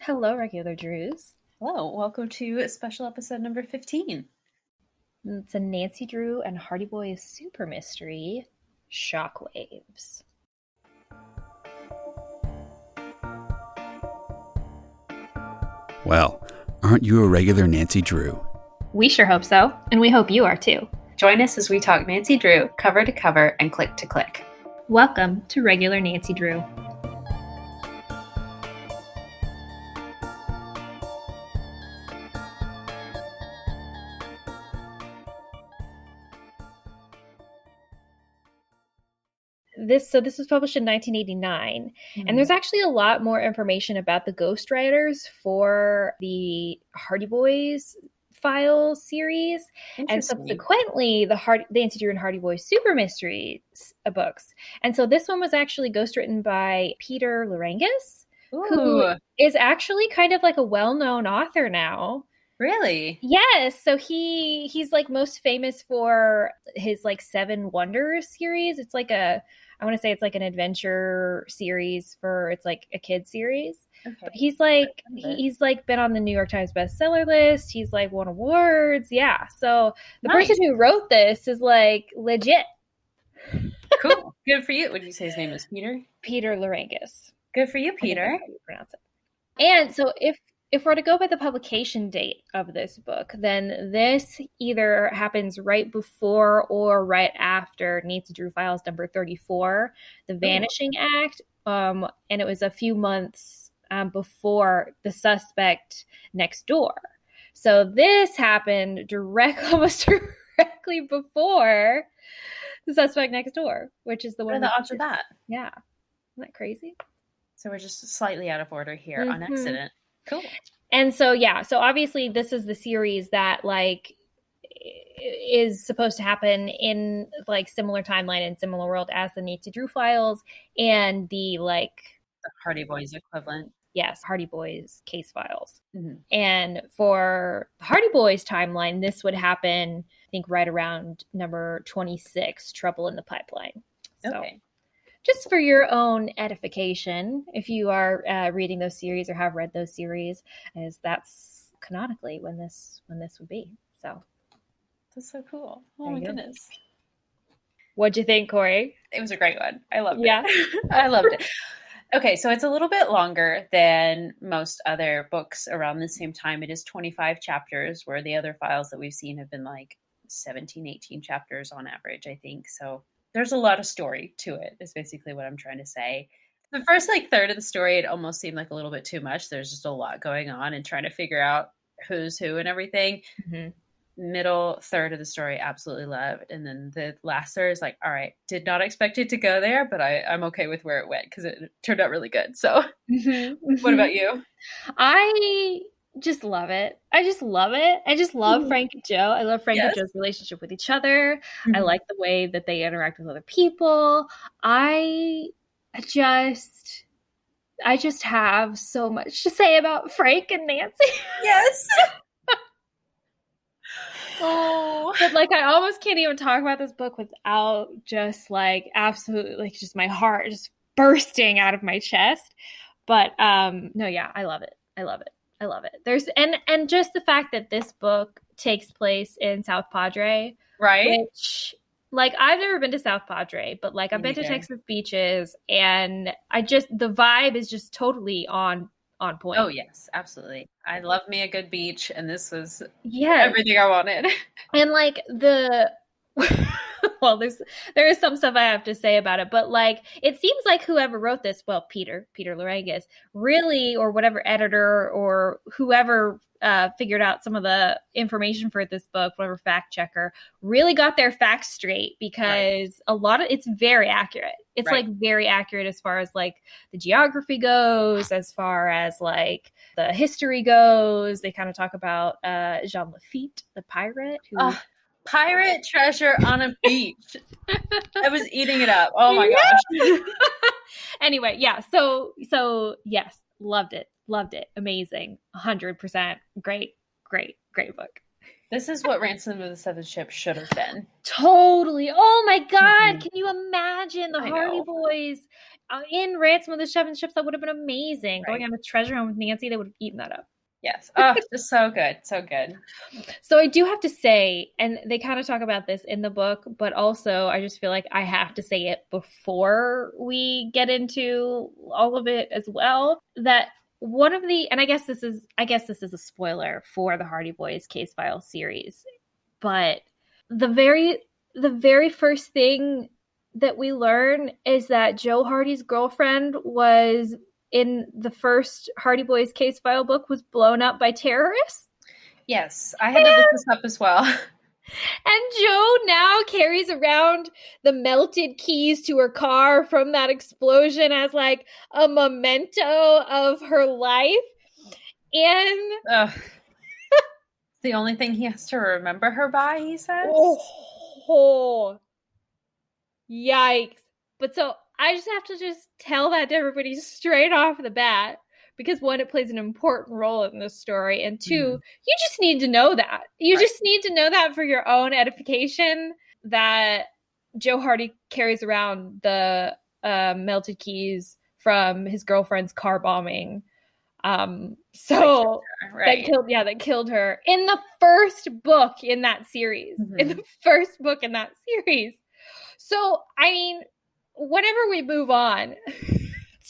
Hello, regular Drews. Hello, welcome to special episode number 15. It's a Nancy Drew and Hardy Boys super mystery, Shockwaves. Well, aren't you a regular Nancy Drew? We sure hope so, and we hope you are too. Join us as we talk Nancy Drew cover to cover and click to click. Welcome to Regular Nancy Drew. This was published in 1989, and there's actually a lot more information about the ghostwriters for the Hardy Boys Files series, and subsequently the Nancy Drew and Hardy Boys Super Mysteries books. And so this one was actually ghostwritten by Peter Larangis, who is actually kind of like a well-known author now. Really? Yes. So he's like most famous for his like Seven Wonders series. It's like I want to say it's like an adventure series it's like a kid series. Okay. But he's like been on the New York Times bestseller list. He's like won awards. Yeah. So the person who wrote this is like legit. Cool. Good for you. Would you say his name is Peter? Peter Larangis. Good for you, Peter. That's how you pronounce it. And so if we're to go by the publication date of this book, then this either happens right before or right after Nancy Drew Files number 34, The Vanishing Act, and it was a few months before The Suspect Next Door. So this happened almost directly before The Suspect Next Door, which is the one. What are the odds of that? Yeah. Isn't that crazy? So we're just slightly out of order here on accident. Cool. And so, yeah, so obviously this is the series that like is supposed to happen in like similar timeline and similar world as the Nancy Drew Files and the Hardy Boys equivalent. Yes, Hardy Boys case files. Mm-hmm. And for the Hardy Boys timeline, this would happen, I think, right around number 26, Trouble in the Pipeline. So, okay. Just for your own edification, if you are reading those series or have read those series, as that's canonically when this would be. So that's so cool. Oh my goodness. What'd you think, Corey? It was a great one. I loved it. I loved it. Okay, so it's a little bit longer than most other books around the same time. It is 25 chapters, where the other files that we've seen have been like 17, 18 chapters on average, I think. So there's a lot of story to it, is basically what I'm trying to say. The first third of the story, it almost seemed like a little bit too much. There's just a lot going on and trying to figure out who's who and everything. Mm-hmm. Middle third of the story, absolutely loved. And then the last third is like, all right, did not expect it to go there, but I'm okay with where it went because it turned out really good. So What about you? I just love it. I just love it. I just love Frank and Joe. I love Frank and Joe's relationship with each other. Mm-hmm. I like the way that they interact with other people. I just have so much to say about Frank and Nancy. Yes. But I almost can't even talk about this book without just absolutely just my heart just bursting out of my chest. But no, yeah, I love it. I love it. I love it. There's and just the fact that this book takes place in South Padre, right? Which I've never been to South Padre, but I've been to Texas beaches, and the vibe is just totally on point. Oh yes, absolutely. I love me a good beach, and this was everything I wanted. And well, there is some stuff I have to say about it, but it seems like whoever wrote this, well, Peter Larangis, really, or whatever editor or whoever figured out some of the information for this book, whatever fact checker, really got their facts straight, because a lot of it's very accurate. It's very accurate as far as the geography goes, as far as the history goes. They kind of talk about Jean Lafitte, the pirate, who. Pirate treasure on a beach. I was eating it up. Oh my gosh. Anyway, yeah. So yes, loved it. Amazing. 100%. Great book. This is what Ransom of the Seventh Ship should have been. Totally. Oh my God. Mm-hmm. Can you imagine the Hardy Boys in Ransom of the Seven Ships, that would have been amazing. Right. Going on a treasure hunt with Nancy, they would have eaten that up. Yes. Oh, just so good. So good. So I do have to say, and they kind of talk about this in the book, but also I just feel like I have to say it before we get into all of it as well, that one of the, and I guess this is a spoiler for the Hardy Boys case file series, but the very first thing that we learn is that Joe Hardy's girlfriend was in the first Hardy Boys case file book was blown up by terrorists. Yes, I had to look this up as well. And Joe now carries around the melted keys to her car from that explosion as like a memento of her life. And it's the only thing he has to remember her by, he says. Oh, yikes. But so I just have to just tell that to everybody straight off the bat, because one, it plays an important role in this story, and two, you just need to know that. You just need to know that for your own edification, that Joe Hardy carries around the melted keys from his girlfriend's car bombing. That killed her in the first book in that series. So, I mean, whenever we move on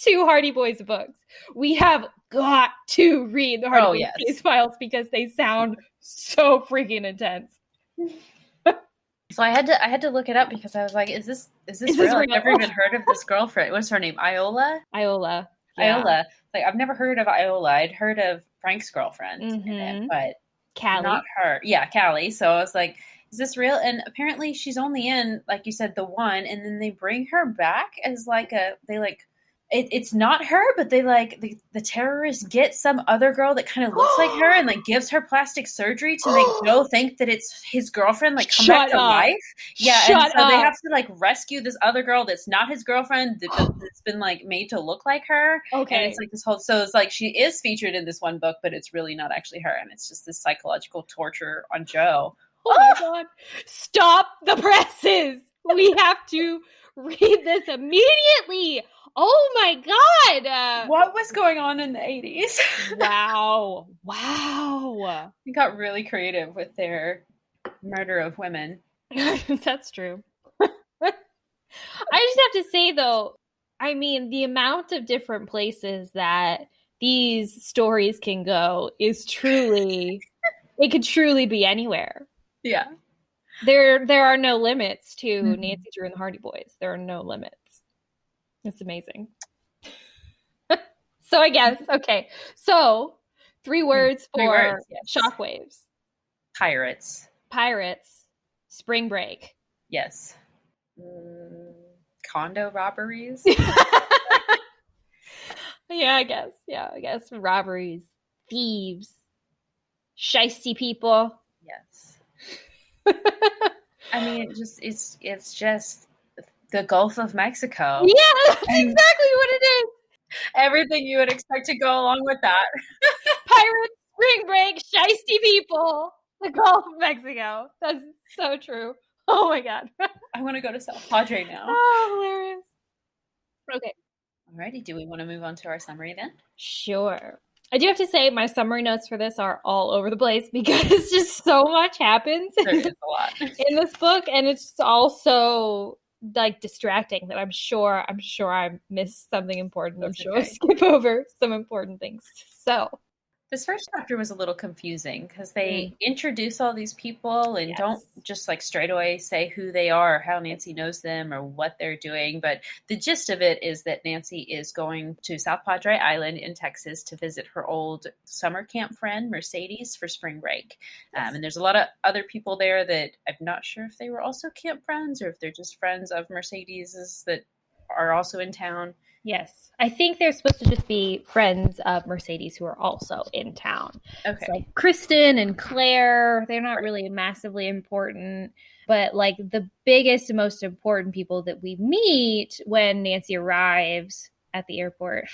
to Hardy Boys books, we have got to read the Hardy Boys case files because they sound so freaking intense. So I had to look it up because I was like, is this real? I've never even heard of this girlfriend. What's her name? Iola. Yeah. Iola. Like, I've never heard of Iola. I'd heard of Frank's girlfriend in it, but Callie. Not her. Yeah, Callie. So I was like, is this real? And apparently she's only in, like you said, the one, and then they bring her back as like it's not her, but they like the terrorists get some other girl that kind of looks like her and like gives her plastic surgery to make Joe think that it's his girlfriend, like come back to life. Yeah, and so they have to like rescue this other girl that's not his girlfriend that's been like made to look like her. Okay, and it's like this whole, so it's like she is featured in this one book, but it's really not actually her, and it's just this psychological torture on Joe. Oh my God! Stop the presses! We have to read this immediately. Oh my God! What was going on in the 80s? Wow. They got really creative with their murder of women. That's true. I just have to say, though, I mean, the amount of different places that these stories can go is truly, it could truly be anywhere. Yeah. There are no limits to Nancy Drew and the Hardy Boys. There are no limits. It's amazing. So I guess, okay. So 3 words for shockwaves. Pirates. Spring break. Yes. Condo robberies. Yeah, I guess. Robberies. Thieves. Shiesty people. Yes. I mean, it's just the Gulf of Mexico. Yeah, that's exactly what it is. Everything you would expect to go along with that. Pirates, spring break, shiesty people, the Gulf of Mexico. That's so true. Oh my God. I want to go to South Padre now. Oh, hilarious. Okay. Alrighty, do we want to move on to our summary then? Sure. I do have to say my summary notes for this are all over the place because just so much happens There is a lot in this book, and it's also like distracting that I'm sure I missed something important. That's I'm sure I'll skip over some important things. So this first chapter was a little confusing because they introduce all these people and don't just like straight away say who they are or how Nancy knows them or what they're doing. But the gist of it is that Nancy is going to South Padre Island in Texas to visit her old summer camp friend, Mercedes, for spring break. And there's a lot of other people there that I'm not sure if they were also camp friends or if they're just friends of Mercedes's that are also in town. Yes. I think they're supposed to just be friends of Mercedes who are also in town. Okay. It's like Kristen and Claire, they're not really massively important, but like the biggest and most important people that we meet when Nancy arrives at the airport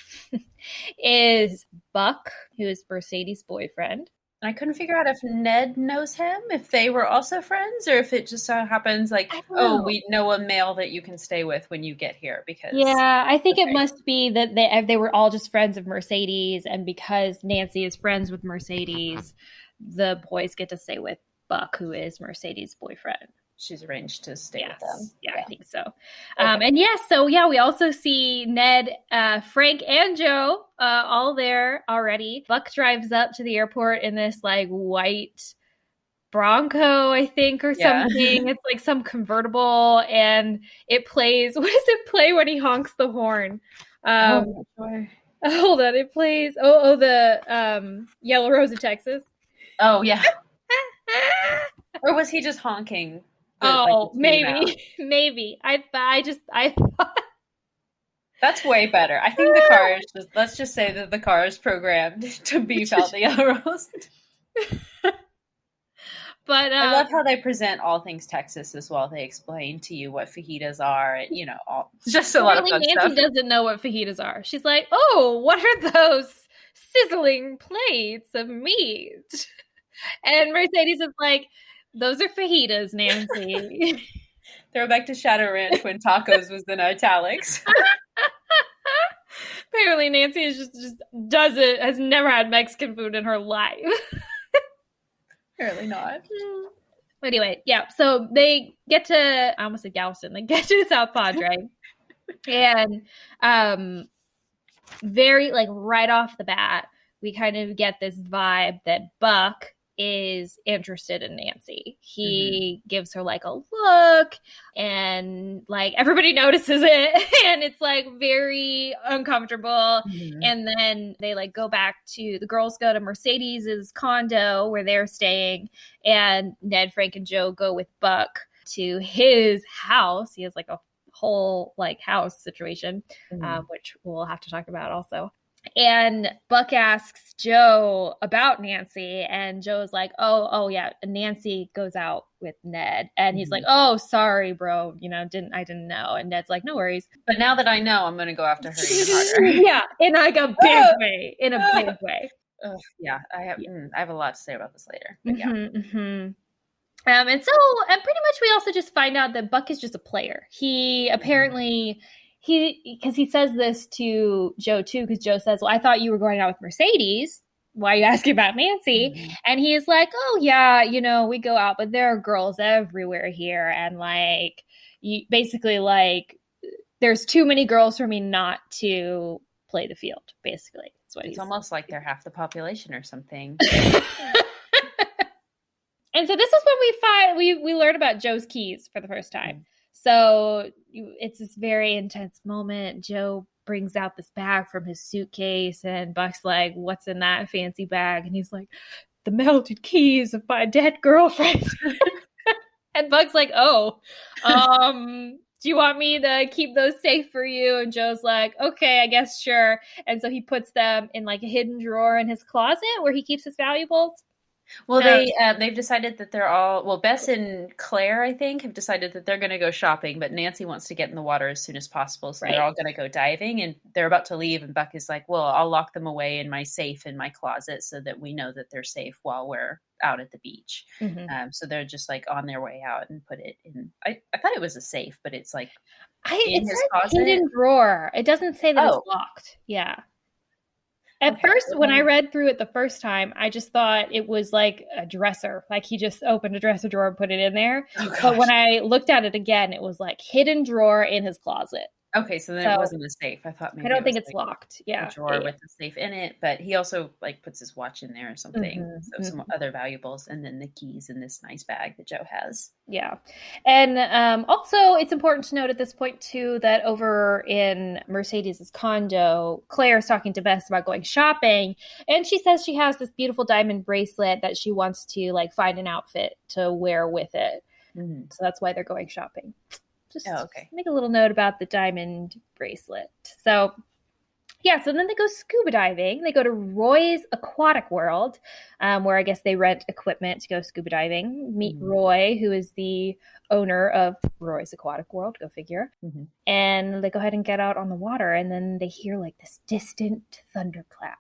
is Buck, who is Mercedes' boyfriend. I couldn't figure out if Ned knows him, if they were also friends, or if it just so happens like, oh, we know a male that you can stay with when you get here. Because I think it must be that they were all just friends of Mercedes, and because Nancy is friends with Mercedes, the boys get to stay with Buck, who is Mercedes' boyfriend. She's arranged to stay with them. Yeah, I think so. Okay. We also see Ned, Frank, and Joe all there already. Buck drives up to the airport in this like white Bronco, I think, or something. It's like some convertible, and it plays. What does it play when he honks the horn? Hold on, it plays. The Yellow Rose of Texas. Oh yeah. Or was he just honking? Maybe. I thought that's way better. I think the car is just, let's just say that the car is programmed to beef out the Yellow Rose. But I love how they present all things Texas as well. They explain to you what fajitas are, and just a lot of fun Nancy stuff. Doesn't know what fajitas are. She's like, "Oh, what are those sizzling plates of meat?" And Mercedes is like, "Those are fajitas, Nancy." Throw back to Shadow Ranch when tacos was in italics. Apparently, Nancy is has never had Mexican food in her life. Apparently not. Anyway, yeah. So they get to, I almost said Galveston. They get to South Padre, and very like right off the bat, we kind of get this vibe that Buck is interested in Nancy. He gives her like a look, and like everybody notices it, and it's like very uncomfortable. And then they like go back to, the girls go to Mercedes's condo where they're staying, and Ned, Frank, and Joe go with Buck to his house. He has like a whole like house situation, which we'll have to talk about also. And Buck asks Joe about Nancy, and Joe's like, oh yeah, Nancy goes out with Ned. And he's like, oh, sorry, bro. I didn't know. And Ned's like, no worries. But now that I know, I'm going to go after her even harder. Yeah, in like a big way. In a big way. Yeah, I have a lot to say about this later. But and pretty much we also just find out that Buck is just a player. He apparently... because he says this to Joe too, because Joe says, well, I thought you were going out with Mercedes. Why are you asking about Nancy? And he's like, oh yeah, we go out, but there are girls everywhere here. And like, basically like, there's too many girls for me not to play the field, basically. That's what it's almost like they're half the population or something. And so this is when we learn about Joe's keys for the first time. So it's this very intense moment. Joe brings out this bag from his suitcase, and Buck's like, what's in that fancy bag? And he's like, the melted keys of my dead girlfriend. And Buck's like, oh, do you want me to keep those safe for you? And Joe's like, okay, I guess, sure. And so he puts them in like a hidden drawer in his closet where he keeps his valuables. Well, they've decided that they're all, well, Bess and Claire, I think, have decided that they're going to go shopping, but Nancy wants to get in the water as soon as possible, so they're all going to go diving, and they're about to leave, and Buck is like, well, I'll lock them away in my safe in my closet so that we know that they're safe while we're out at the beach. So they're just like on their way out and put it in, I thought it was a safe, but it's like in his closet. Hidden drawer. It doesn't say that it's locked. Yeah. At first, when I read through it the first time, I just thought it was like a dresser. Like he just opened a dresser drawer and put it in there. But when I looked at it again, it was like hidden drawer in his closet. Okay, so then it wasn't a safe. I thought maybe I don't think it's locked. Yeah, a drawer with the safe in it, but he also like puts his watch in there or something. So some other valuables, and then the keys in this nice bag that Joe has. Yeah, and also it's important to note at this point too that over in Mercedes's condo, Claire's talking to Bess about going shopping, and she says she has this beautiful diamond bracelet that she wants to like find an outfit to wear with it. So that's why they're going shopping. Just make a little note about the diamond bracelet. So, yeah, so then they go scuba diving. They go to Roy's Aquatic World, where I guess they rent equipment to go scuba diving. Meet Roy, who is the owner of Roy's Aquatic World. Go figure. And they go ahead and get out on the water, and then they hear like this distant thunderclap.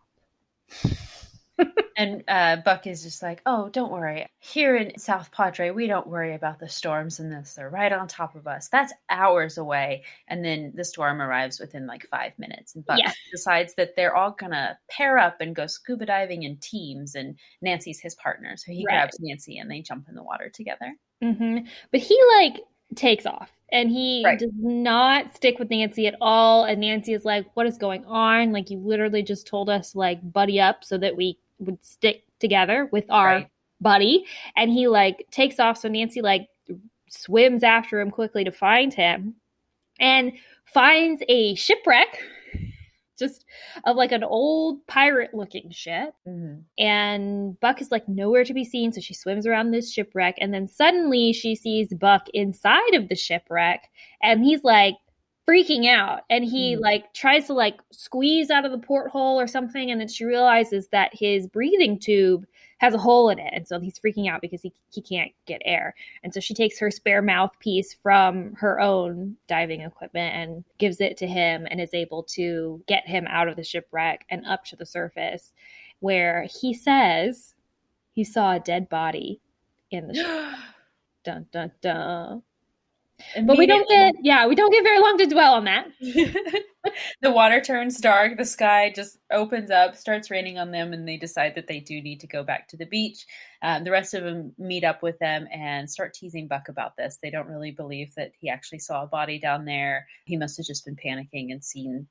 And Buck is just like, oh, don't worry. Here in South Padre, we don't worry about the storms and this. They're right on top of us. That's hours away. And then the storm arrives within like 5 minutes. And Buck decides that they're all going to pair up and go scuba diving in teams. And Nancy's his partner. So he grabs Nancy and they jump in the water together. Mm-hmm. But he like takes off. And he does not stick with Nancy at all. And Nancy is like, what is going on? Like, you literally just told us to, like, buddy up so that we would stick together with our buddy. And he, like, takes off. So Nancy, like, swims after him quickly to find him. And finds a shipwreck just of, like, an old pirate-looking ship. Mm-hmm. And Buck is, like, nowhere to be seen, so she swims around this shipwreck, and then suddenly she sees Buck inside of the shipwreck, and he's, like, freaking out, and he, like, tries to, like, squeeze out of the porthole or something, and then she realizes that his breathing tube has a hole in it, and so he's freaking out because he can't get air. And so she takes her spare mouthpiece from her own diving equipment and gives it to him and is able to get him out of the shipwreck and up to the surface, where he says he saw a dead body in the ship. Dun, dun, dun. But we don't get very long to dwell on that. The water turns dark. The sky just opens up, starts raining on them, and they decide that they do need to go back to the beach. The rest of them meet up with them and start teasing Buck about this. They don't really believe that he actually saw a body down there. He must have just been panicking and seen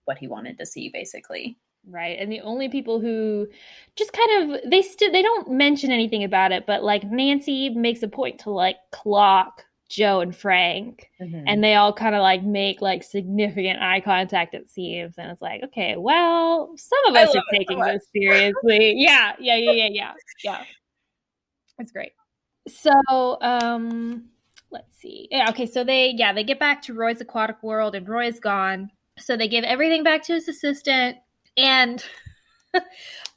what he wanted to see, basically. Right. And the only people who just kind of, they don't mention anything about it, but like Nancy makes a point to like clock Joe and Frank, and they all kind of like make like significant eye contact, it seems, and it's like, okay, well, some of us are taking this seriously. Yeah, it's great. So let's see. Yeah, okay, so they get back to Roy's aquatic world, and Roy's gone, so they give everything back to his assistant, and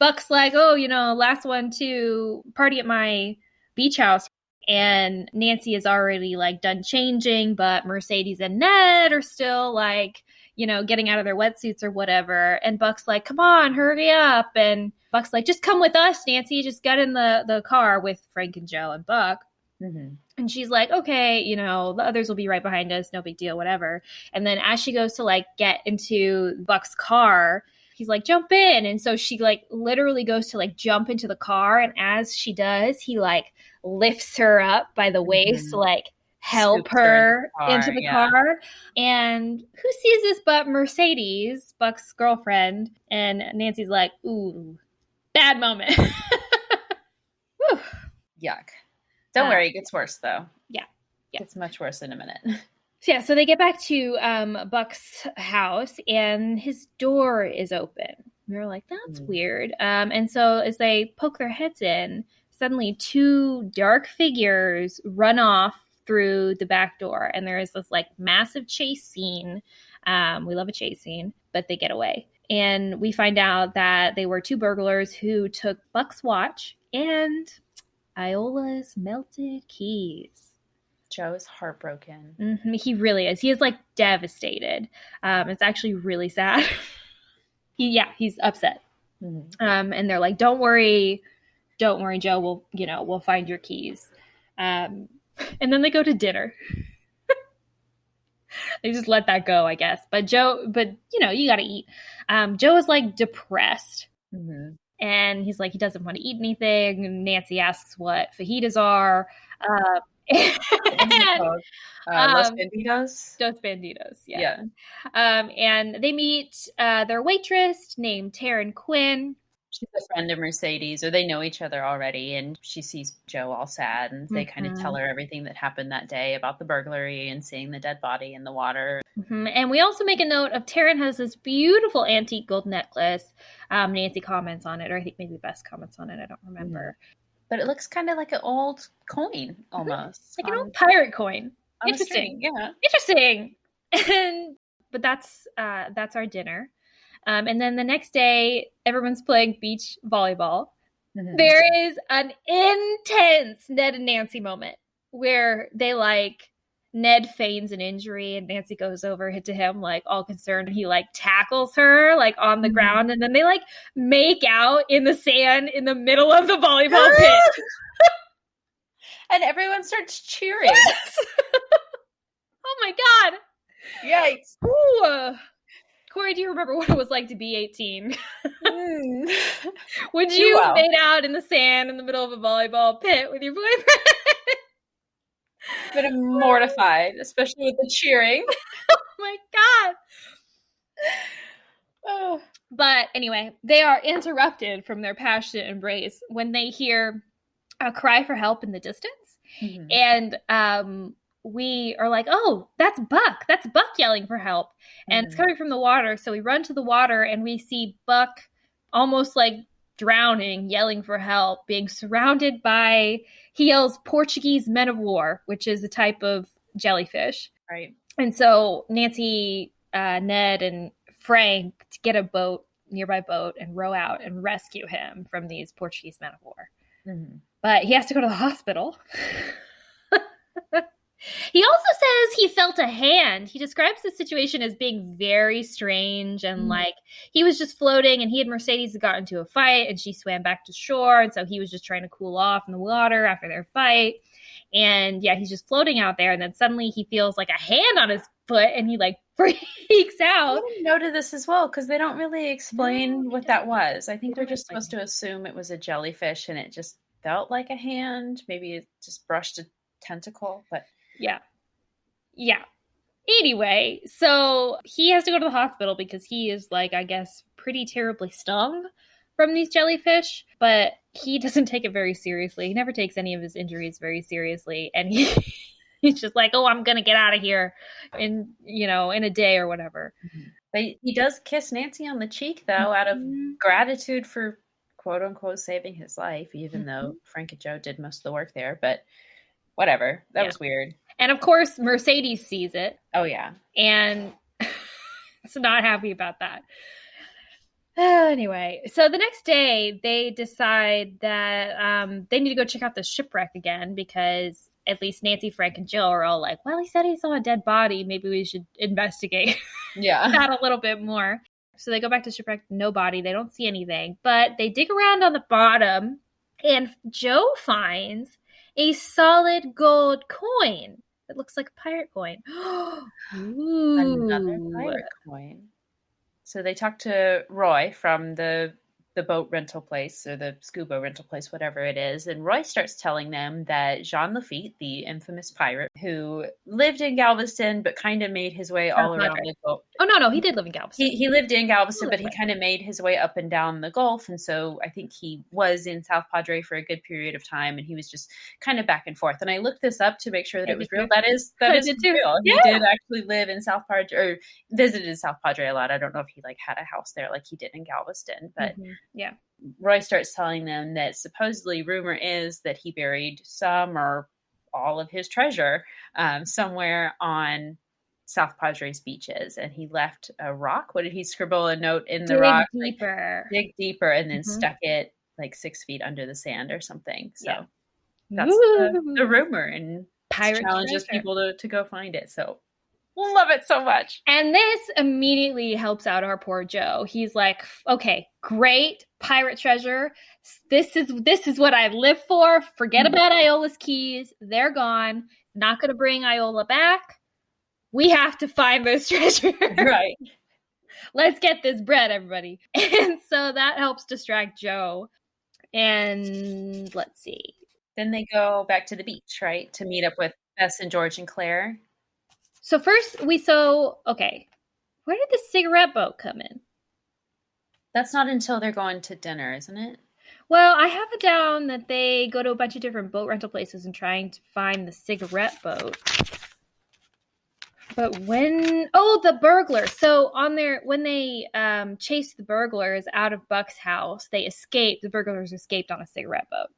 Buck's like, oh, last one to party at my beach house. And Nancy is already like done changing, but Mercedes and Ned are still like, getting out of their wetsuits or whatever. And Buck's like, come on, hurry up. And Buck's like, just come with us, Nancy. Just get in the car with Frank and Joe and Buck. Mm-hmm. And she's like, okay, the others will be right behind us. No big deal, whatever. And then as she goes to like get into Buck's car, he's like, jump in. And so she like literally goes to like jump into the car. And as she does, he like lifts her up by the waist to like help her into the car. And who sees this but Mercedes, Buck's girlfriend? And Nancy's like, ooh, bad moment. Yuck. Don't worry, it gets worse though. Yeah. It's much worse in a minute. Yeah, so they get back to Buck's house, and his door is open. We're like, that's weird. And so as they poke their heads in, suddenly two dark figures run off through the back door, and there is this like massive chase scene. We love a chase scene, but they get away. And we find out that they were two burglars who took Buck's watch and Iola's melted keys. Joe is heartbroken. Mm-hmm. He really is. He is like devastated. It's actually really sad. He's upset. Mm-hmm. And they're like, don't worry, Joe. We'll find your keys. And then they go to dinner. They just let that go, I guess. But you got to eat. Joe is like depressed. Mm-hmm. And he's like, he doesn't want to eat anything. And Nancy asks what fajitas are. Los Bandidos? Dos Bandidos, yeah. And they meet their waitress named Taryn Quinn. She's a friend of Mercedes, or they know each other already, and she sees Joe all sad, and they kind of tell her everything that happened that day about the burglary and seeing the dead body in the water. Mm-hmm. And we also make a note of Taryn has this beautiful antique gold necklace. Nancy comments on it, or I think maybe Bess comments on it. I don't remember. But it looks kind of like an old coin, almost. Like an old pirate coin. Interesting. Yeah. Interesting. But that's our dinner. And then the next day, everyone's playing beach volleyball. Mm-hmm. There is an intense Ned and Nancy moment where they like Ned feigns an injury and Nancy goes over to him, like all concerned. And he like tackles her like on the ground. And then they like make out in the sand in the middle of the volleyball pit. And everyone starts cheering. Yes! Oh my God. Yikes. Ooh. Corey, do you remember what it was like to be 18? Would you have made out in the sand in the middle of a volleyball pit with your boyfriend? But I'm mortified, especially with the cheering. Oh my God. Oh. But anyway, they are interrupted from their passionate embrace when they hear a cry for help in the distance. And we are like, oh, that's Buck. That's Buck yelling for help. And it's coming from the water. So we run to the water and we see Buck almost like drowning, yelling for help, being surrounded by, he yells, Portuguese men of war, which is a type of jellyfish. Right. And so Nancy, Ned, and Frank get a boat, nearby boat, and row out and rescue him from these Portuguese men of war. But he has to go to the hospital. He also says he felt a hand. He describes the situation as being very strange and like he was just floating and he and Mercedes had gotten into a fight and she swam back to shore. And so he was just trying to cool off in the water after their fight. And yeah, he's just floating out there. And then suddenly he feels like a hand on his foot and he like freaks out. I noted this as well because they don't really explain what that was. I think we're just supposed to assume it was a jellyfish and it just felt like a hand. Maybe it just brushed a tentacle, but yeah. Anyway, so he has to go to the hospital because he is like, I guess, pretty terribly stung from these jellyfish, but he doesn't take it very seriously. He never takes any of his injuries very seriously. And he's just like, oh, I'm going to get out of here in a day or whatever. He does kiss Nancy on the cheek, though, out of gratitude for, quote unquote, saving his life, even though Frank and Joe did most of the work there. But whatever. That was weird. And of course, Mercedes sees it. Oh, yeah. And it's not happy about that. Anyway, so the next day, they decide that they need to go check out the shipwreck again because at least Nancy, Frank, and Jill are all like, well, he said he saw a dead body. Maybe we should investigate that a little bit more. So they go back to shipwreck, no body. They don't see anything. But they dig around on the bottom, and Joe finds a solid gold coin. It looks like a pirate coin. Another pirate coin. So they talk to Roy from the boat rental place or the scuba rental place, whatever it is. And Roy starts telling them that Jean Lafitte, the infamous pirate who lived in Galveston, but kind of made his way all around the Gulf. Oh, no, he did live in Galveston. He lived in Galveston, but he kind of made his way up and down the Gulf. And so I think he was in South Padre for a good period of time. And he was just kind of back and forth. And I looked this up to make sure that it was real. That is real. He did actually live in South Padre or visited South Padre a lot. I don't know if he like had a house there like he did in Galveston, but yeah. Roy starts telling them that supposedly rumor is that he buried some or all of his treasure somewhere on South Padres beaches, and he left a rock. What did he scribble a note in the rock? Dig deeper, and then stuck it like 6 feet under the sand or something. So that's the rumor, and pirate challenges people to go find it. So love it so much. And this immediately helps out our poor Joe. He's like, okay, great pirate treasure. This is what I live for. Forget about Iola's keys. They're gone. Not going to bring Iola back. We have to find those treasures. Right. Let's get this bread, everybody. And so that helps distract Joe. And let's see. Then they go back to the beach, right? To meet up with Bess and George and Claire. So first where did the cigarette boat come in? That's not until they're going to dinner, isn't it? Well, I have it down that they go to a bunch of different boat rental places and trying to find the cigarette boat. But the burglars. So when they chased the burglars out of Buck's house, the burglars escaped on a cigarette boat.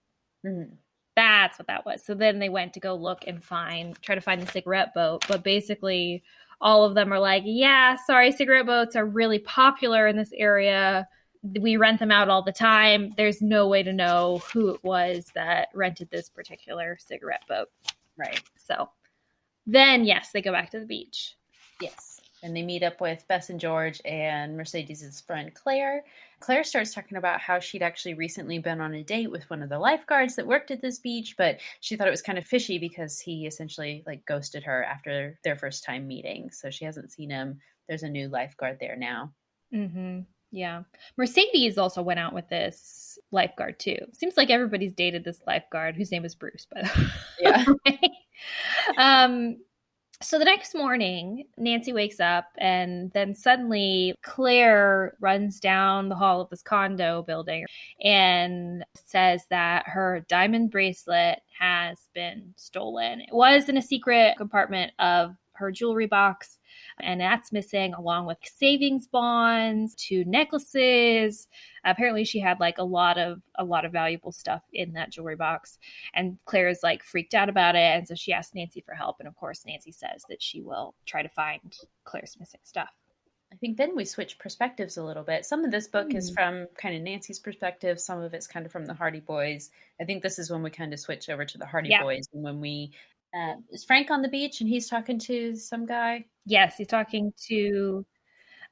Mm-hmm. That's what that was. So then they went to go look and try to find the cigarette boat. But basically all of them are like, yeah, sorry, cigarette boats are really popular in this area. We rent them out all the time. There's no way to know who it was that rented this particular cigarette boat. Right. So Then, yes, they go back to the beach. Yes. And they meet up with Bess and George and Mercedes' friend Claire. Claire starts talking about how she'd actually recently been on a date with one of the lifeguards that worked at this beach, but she thought it was kind of fishy because he essentially like ghosted her after their first time meeting. So she hasn't seen him. There's a new lifeguard there now. Mm-hmm. Yeah. Mercedes also went out with this lifeguard too. Seems like everybody's dated this lifeguard whose name is Bruce, by the way. Yeah. So the next morning, Nancy wakes up and then suddenly Claire runs down the hall of this condo building and says that her diamond bracelet has been stolen. It was in a secret compartment of her jewelry box, and that's missing, along with savings bonds, 2 necklaces. Apparently she had like a lot of valuable stuff in that jewelry box, and Claire's like freaked out about it, and so she asks Nancy for help, and of course Nancy says that she will try to find Claire's missing stuff. I think then we switch perspectives a little bit. Some of this book is from kind of Nancy's perspective. Some of it's kind of from the Hardy Boys. I think this is when we kind of switch over to the Hardy Boys, and when we is Frank on the beach and he's talking to some guy? Yes, he's talking to,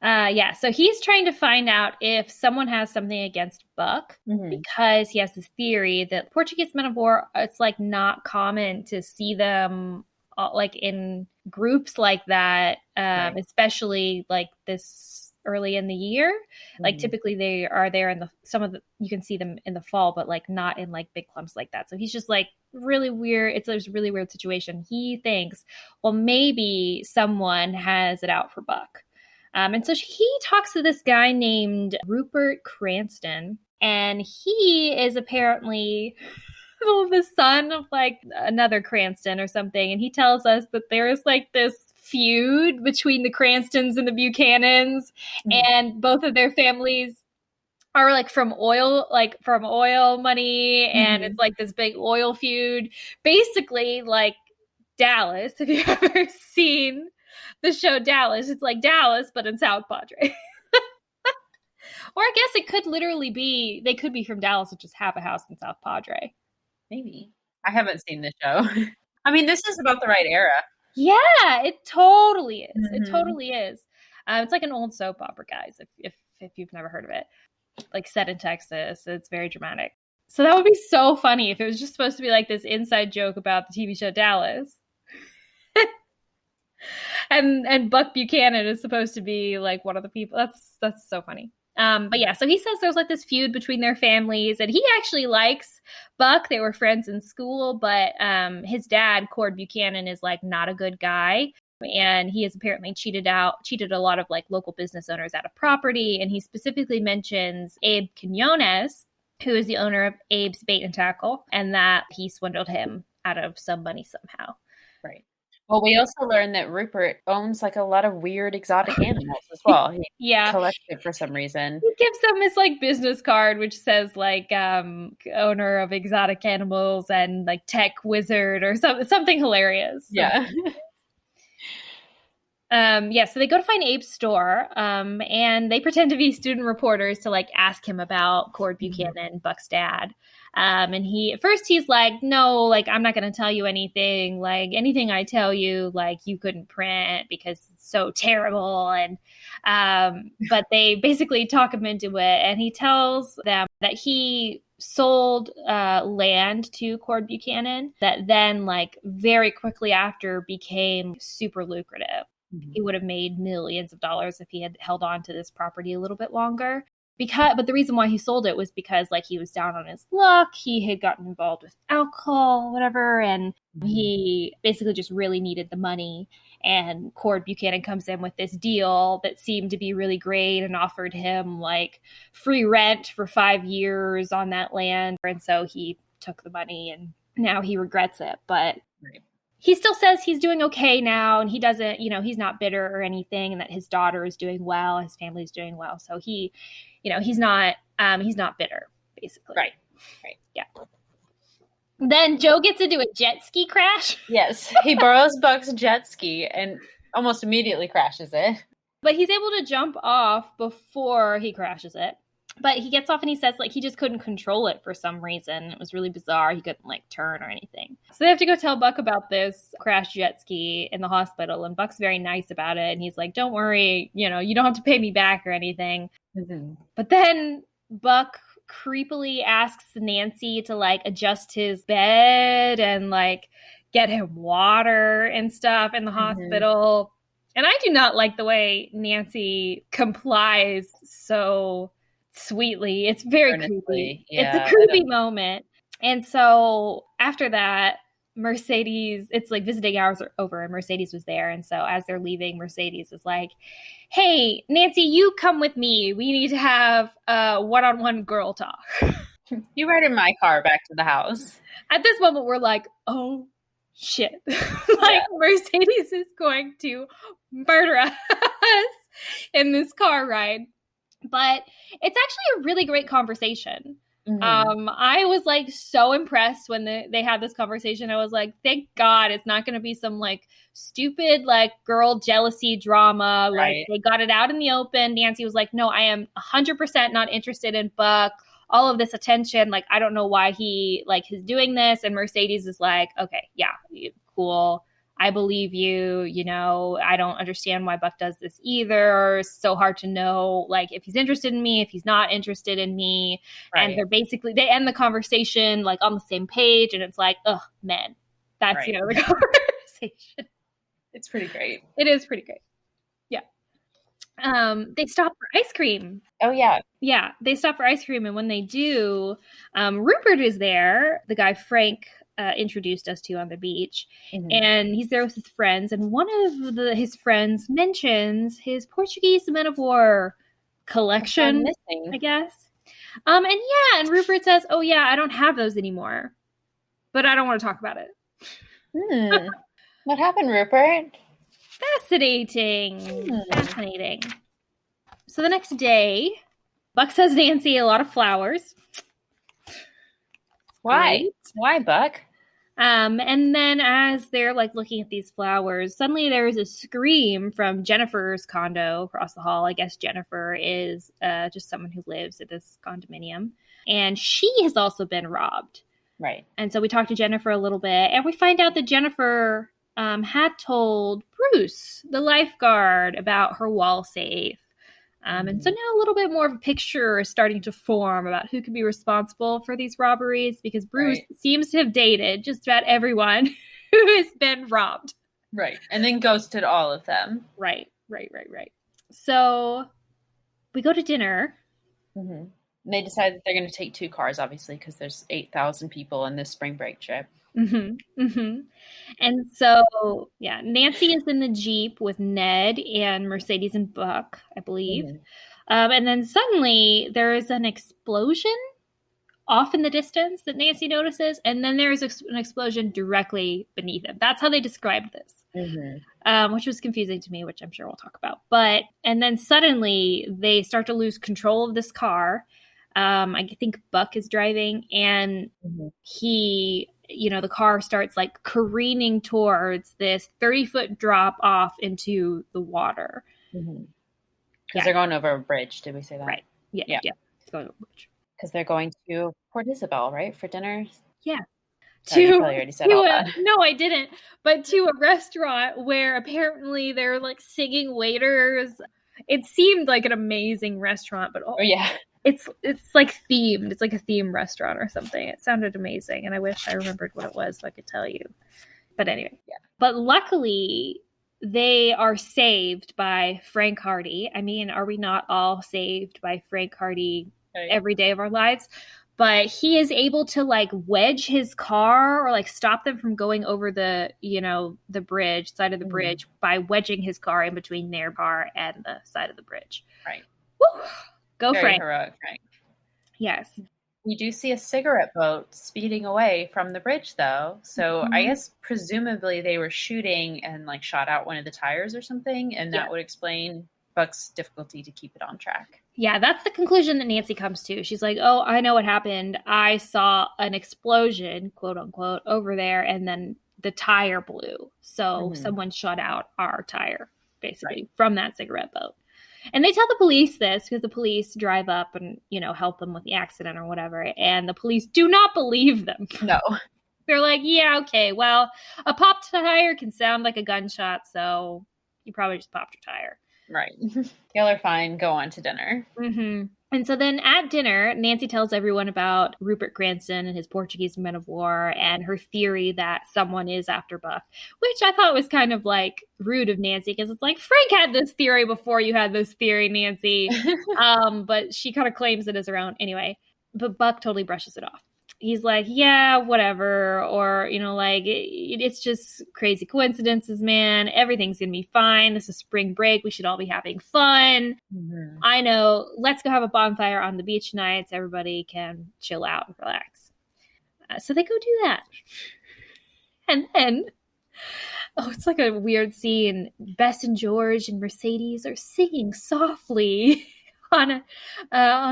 so he's trying to find out if someone has something against Buck, because he has this theory that Portuguese men of war, it's like not common to see them like in groups like that, especially like this early in the year. Like typically they are there in you can see them in the fall, but like not in like big clumps like that. So he's just like really weird. It's a really weird situation. He thinks, well, maybe someone has it out for Buck. And so he talks to this guy named Rupert Cranston, and he is apparently the son of like another Cranston or something. And he tells us that there is like this feud between the Cranstons and the Buchanans, and both of their families are like from oil money, and it's like this big oil feud, basically like Dallas. If you've ever seen the show Dallas, it's like Dallas but in South Padre. Or I guess it could literally be, they could be from Dallas and just have a house in South Padre. Maybe. I haven't seen the show. I mean, this is about the right era. Yeah, it totally is. It totally is. It's like an old soap opera, guys, if you've never heard of it. Like set in Texas. It's very dramatic. So that would be so funny if it was just supposed to be like this inside joke about the TV show Dallas. and Buck Buchanan is supposed to be like one of the people. That's so funny. But yeah, so he says there's like this feud between their families, and he actually likes Buck. They were friends in school, but his dad, Cord Buchanan, is like not a good guy. And he has apparently cheated a lot of like local business owners out of property. And he specifically mentions Abe Quinones, who is the owner of Abe's Bait and Tackle, and that he swindled him out of some money somehow. Right. Well, we also learned that Rupert owns like a lot of weird exotic animals as well. He collects it for some reason. He gives them his like business card, which says like owner of exotic animals and like tech wizard or something hilarious. Yeah. So they go to find Abe's store, and they pretend to be student reporters to like ask him about Cord Buchanan, Buck's dad. And at first he's like, no, like, I'm not going to tell you anything. Like anything I tell you, like you couldn't print because it's so terrible. And, but they basically talk him into it, and he tells them that he sold land to Cord Buchanan that then like very quickly after became super lucrative. He would have made millions of dollars if he had held on to this property a little bit longer. But the reason why he sold it was because like he was down on his luck. He had gotten involved with alcohol, whatever, and he basically just really needed the money. And Cord Buchanan comes in with this deal that seemed to be really great and offered him like free rent for 5 years on that land. And so he took the money, and now he regrets it. But he still says he's doing okay now, and he doesn't, he's not bitter or anything, and that his daughter is doing well, his family's doing well. So he's not bitter, basically. Right. Yeah. Then Joe gets into a jet ski crash. Yes. He borrows Buck's jet ski and almost immediately crashes it. But he's able to jump off before he crashes it. But he gets off and he says, like, he just couldn't control it for some reason. It was really bizarre. He couldn't, like, turn or anything. So they have to go tell Buck about this crashed jet ski in the hospital. And Buck's very nice about it. And he's like, don't worry, you know, you don't have to pay me back or anything. Mm-hmm. But then Buck creepily asks Nancy to, like, adjust his bed and, like, get him water and stuff in the hospital. And I do not like the way Nancy complies so sweetly. It's very creepy. Yeah, it's a creepy moment. And so after that, Mercedes, it's like visiting hours are over and Mercedes was there. And so as they're leaving, Mercedes is like, hey, Nancy, you come with me. We need to have a one-on-one girl talk. You ride in my car back to the house. At this moment, we're like, oh, shit. Like, Mercedes is going to murder us in this car ride. But it's actually a really great conversation. Mm-hmm. I was like so impressed when they had this conversation. I was like, thank God it's not going to be some like stupid like girl jealousy drama. Right. Like they got it out in the open. Nancy was like, no, I am 100% not interested in Buck. All of this attention, like I don't know why he like is doing this. And Mercedes is like, okay, yeah, cool. I believe you, you know, I don't understand why Buck does this either. It's so hard to know, like, if he's interested in me, if he's not interested in me. Right. And they end the conversation, like, on the same page. And it's like, oh, men. That's, right. You know, the conversation. It's pretty great. It is pretty great. Yeah. They stop for ice cream. Oh, yeah. Yeah, they stop for ice cream. And when they do, Rupert is there, the guy Frank introduced us to on the beach. Mm-hmm. And he's there with his friends. And one of his friends mentions his Portuguese men of war collection, I guess. And Rupert says, oh, yeah, I don't have those anymore. But I don't want to talk about it. What happened, Rupert? Fascinating. Fascinating. So the next day, Buck sends Nancy a lot of flowers. Why? Right? Why, Buck? And then as they're like looking at these flowers, suddenly there is a scream from Jennifer's condo across the hall. I guess Jennifer is just someone who lives at this condominium. And she has also been robbed. Right. And so we talked to Jennifer a little bit, and we find out that Jennifer had told Bruce, the lifeguard, about her wall safe. And so now a little bit more of a picture is starting to form about who could be responsible for these robberies, because Bruce seems to have dated just about everyone who has been robbed. Right. And then ghosted all of them. Right. So we go to dinner. Mm-hmm. And they decide that they're going to take 2 cars, obviously, because there's 8,000 people in this spring break trip. Mm-hmm. Mm-hmm. And so, yeah, Nancy is in the Jeep with Ned and Mercedes and Buck, I believe. Mm-hmm. And then suddenly there is an explosion off in the distance that Nancy notices. And then there is an explosion directly beneath it. That's how they described this, which was confusing to me, which I'm sure we'll talk about. And then suddenly they start to lose control of this car. I think Buck is driving, and the car starts like careening towards this 30-foot drop off into the water. Because they're going over a bridge. Did we say that? Right. Yeah. It's going over a bridge. Because they're going to Port Isabel, right? For dinner? Yeah. Sorry, you probably already said all that. No, I didn't. But to a restaurant where apparently they're like singing waiters. It seemed like an amazing restaurant, but it's like themed. It's like a theme restaurant or something. It sounded amazing, and I wish I remembered what it was so I could tell you. But anyway, But luckily, they are saved by Frank Hardy. I mean, are we not all saved by Frank Hardy every day of our lives? But he is able to like wedge his car or like stop them from going over the side of the bridge by wedging his car in between their car and the side of the bridge. Right. Woo! Go Very Frank. Heroic, Frank. Yes. We do see a cigarette boat speeding away from the bridge, though. So I guess presumably they were shooting and like shot out one of the tires or something, and that would explain Buck's difficulty to keep it on track. Yeah, that's the conclusion that Nancy comes to. She's like, oh, I know what happened. I saw an explosion, quote unquote, over there, and then the tire blew. So someone shot out our tire, basically, from that cigarette boat. And they tell the police this because the police drive up and, help them with the accident or whatever. And the police do not believe them. No. They're like, yeah, okay, well, a popped tire can sound like a gunshot, so you probably just popped your tire. Right. Y'all are fine. Go on to dinner. Mm-hmm. And so then at dinner, Nancy tells everyone about Rupert Granson and his Portuguese men of war and her theory that someone is after Buck, which I thought was kind of like rude of Nancy because it's like, Frank had this theory before you had this theory, Nancy. But she kind of claims it as her own anyway. But Buck totally brushes it off. He's like, yeah, whatever. Or, it's just crazy coincidences, man. Everything's going to be fine. This is spring break. We should all be having fun. Mm-hmm. I know. Let's go have a bonfire on the beach tonight so everybody can chill out and relax. So they go do that. And then, it's like a weird scene. Bess and George and Mercedes are singing softly on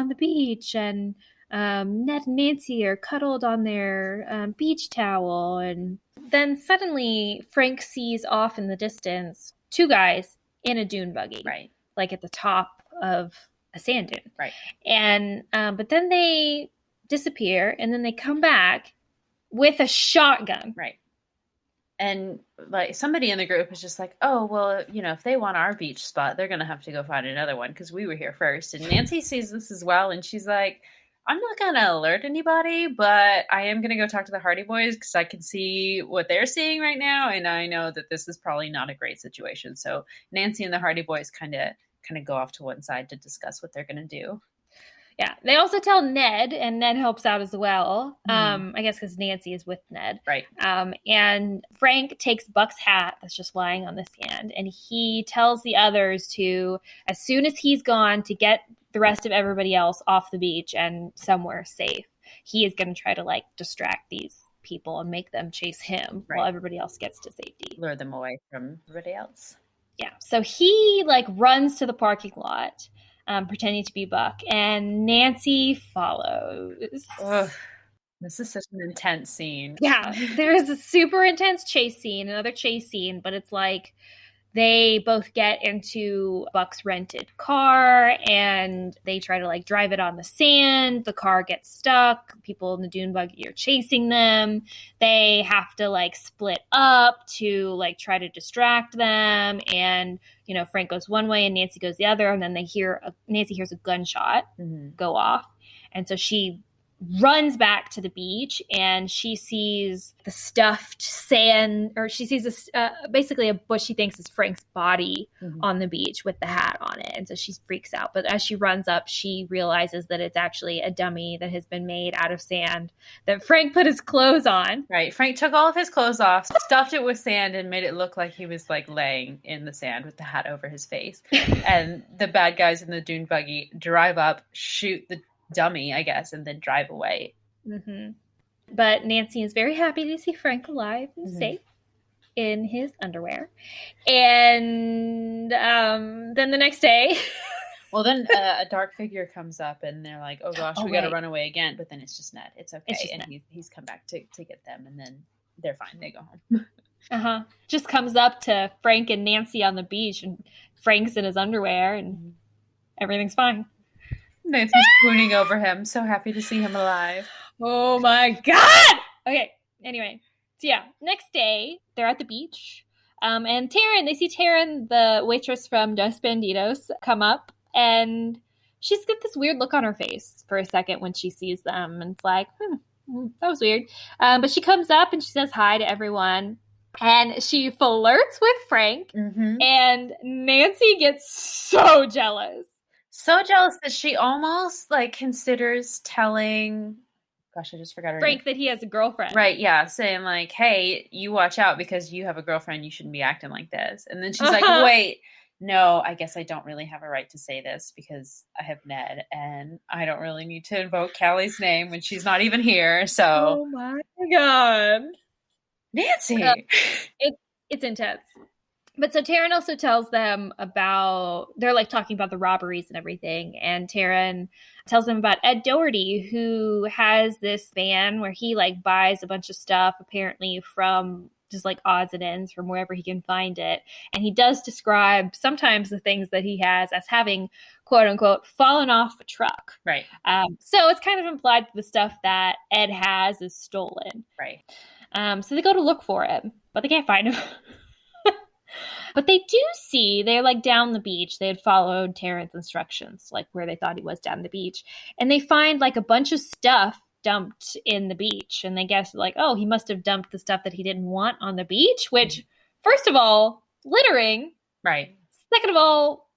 the beach, and Ned and Nancy are cuddled on their beach towel. And then suddenly Frank sees off in the distance 2 guys in a dune buggy. Right. Like at the top of a sand dune. Right. And, but then they disappear and then they come back with a shotgun. Right. And like somebody in the group is just like, oh, well, if they want our beach spot, they're going to have to go find another one because we were here first. And Nancy sees this as well. And she's like, I'm not going to alert anybody, but I am going to go talk to the Hardy Boys because I can see what they're seeing right now. And I know that this is probably not a great situation. So Nancy and the Hardy Boys kind of go off to one side to discuss what they're going to do. Yeah. They also tell Ned, and Ned helps out as well. I guess because Nancy is with Ned. Right. And Frank takes Buck's hat that's just lying on the sand, and he tells the others to, as soon as he's gone, to get the rest of everybody else off the beach and somewhere safe. He is going to try to distract these people and make them chase him while everybody else gets to safety. Lure them away from everybody else. Yeah. So he runs to the parking lot, pretending to be Buck, and Nancy follows. Ugh. This is such an intense scene. Yeah. There's a super intense chase scene, another chase scene, but it's like they both get into Buck's rented car and they try to drive it on the sand. The car gets stuck. People in the dune buggy are chasing them. They have to split up to try to distract them. And, Frank goes one way and Nancy goes the other. And then Nancy hears a gunshot go off. And so she runs back to the beach and she sees the stuffed sand, or she sees basically what she thinks is Frank's body on the beach with the hat on it. And so she freaks out. But as she runs up, she realizes that it's actually a dummy that has been made out of sand that Frank put his clothes on. Right. Frank took all of his clothes off, stuffed it with sand, and made it look like he was laying in the sand with the hat over his face. And the bad guys in the dune buggy drive up, shoot the dummy, I guess, and then drive away. Mm-hmm. But Nancy is very happy to see Frank alive and safe in his underwear. And then the next day... Well, then a dark figure comes up and they're like, oh gosh, we got to run away again. But then it's just Ned. It's okay. And he's come back to get them, and then they're fine. They go home. Just comes up to Frank and Nancy on the beach, and Frank's in his underwear and everything's fine. Nancy's swooning over him. So happy to see him alive. Oh my God! Okay, anyway. So yeah, next day, they're at the beach. And they see Taryn, the waitress from Dos Bandidos, come up. And she's got this weird look on her face for a second when she sees them. And it's like, that was weird. But she comes up and she says hi to everyone. And she flirts with Frank. And Nancy gets so jealous. So jealous that she almost considers telling, gosh, I just forgot her Frank name. That he has a girlfriend. Right, yeah, saying hey, you watch out because you have a girlfriend, you shouldn't be acting like this. And then she's like, wait, no, I guess I don't really have a right to say this because I have Ned and I don't really need to invoke Callie's name when she's not even here. So, oh my God. Nancy. It's intense. But so Taryn also tells them about, they're talking about the robberies and everything. And Taryn tells them about Ed Doherty, who has this van where he buys a bunch of stuff apparently from just like odds and ends from wherever he can find it. And he does describe sometimes the things that he has as having, quote unquote, fallen off a truck. Right. So it's kind of implied that the stuff that Ed has is stolen. Right. So they go to look for it, but they can't find him. But they do see, they're like down the beach. They had followed Terrence's instructions, like where they thought he was down the beach. And they find like a bunch of stuff dumped in the beach. And they guess like, oh, he must have dumped the stuff that he didn't want on the beach, which, first of all, littering. Right. Second of all,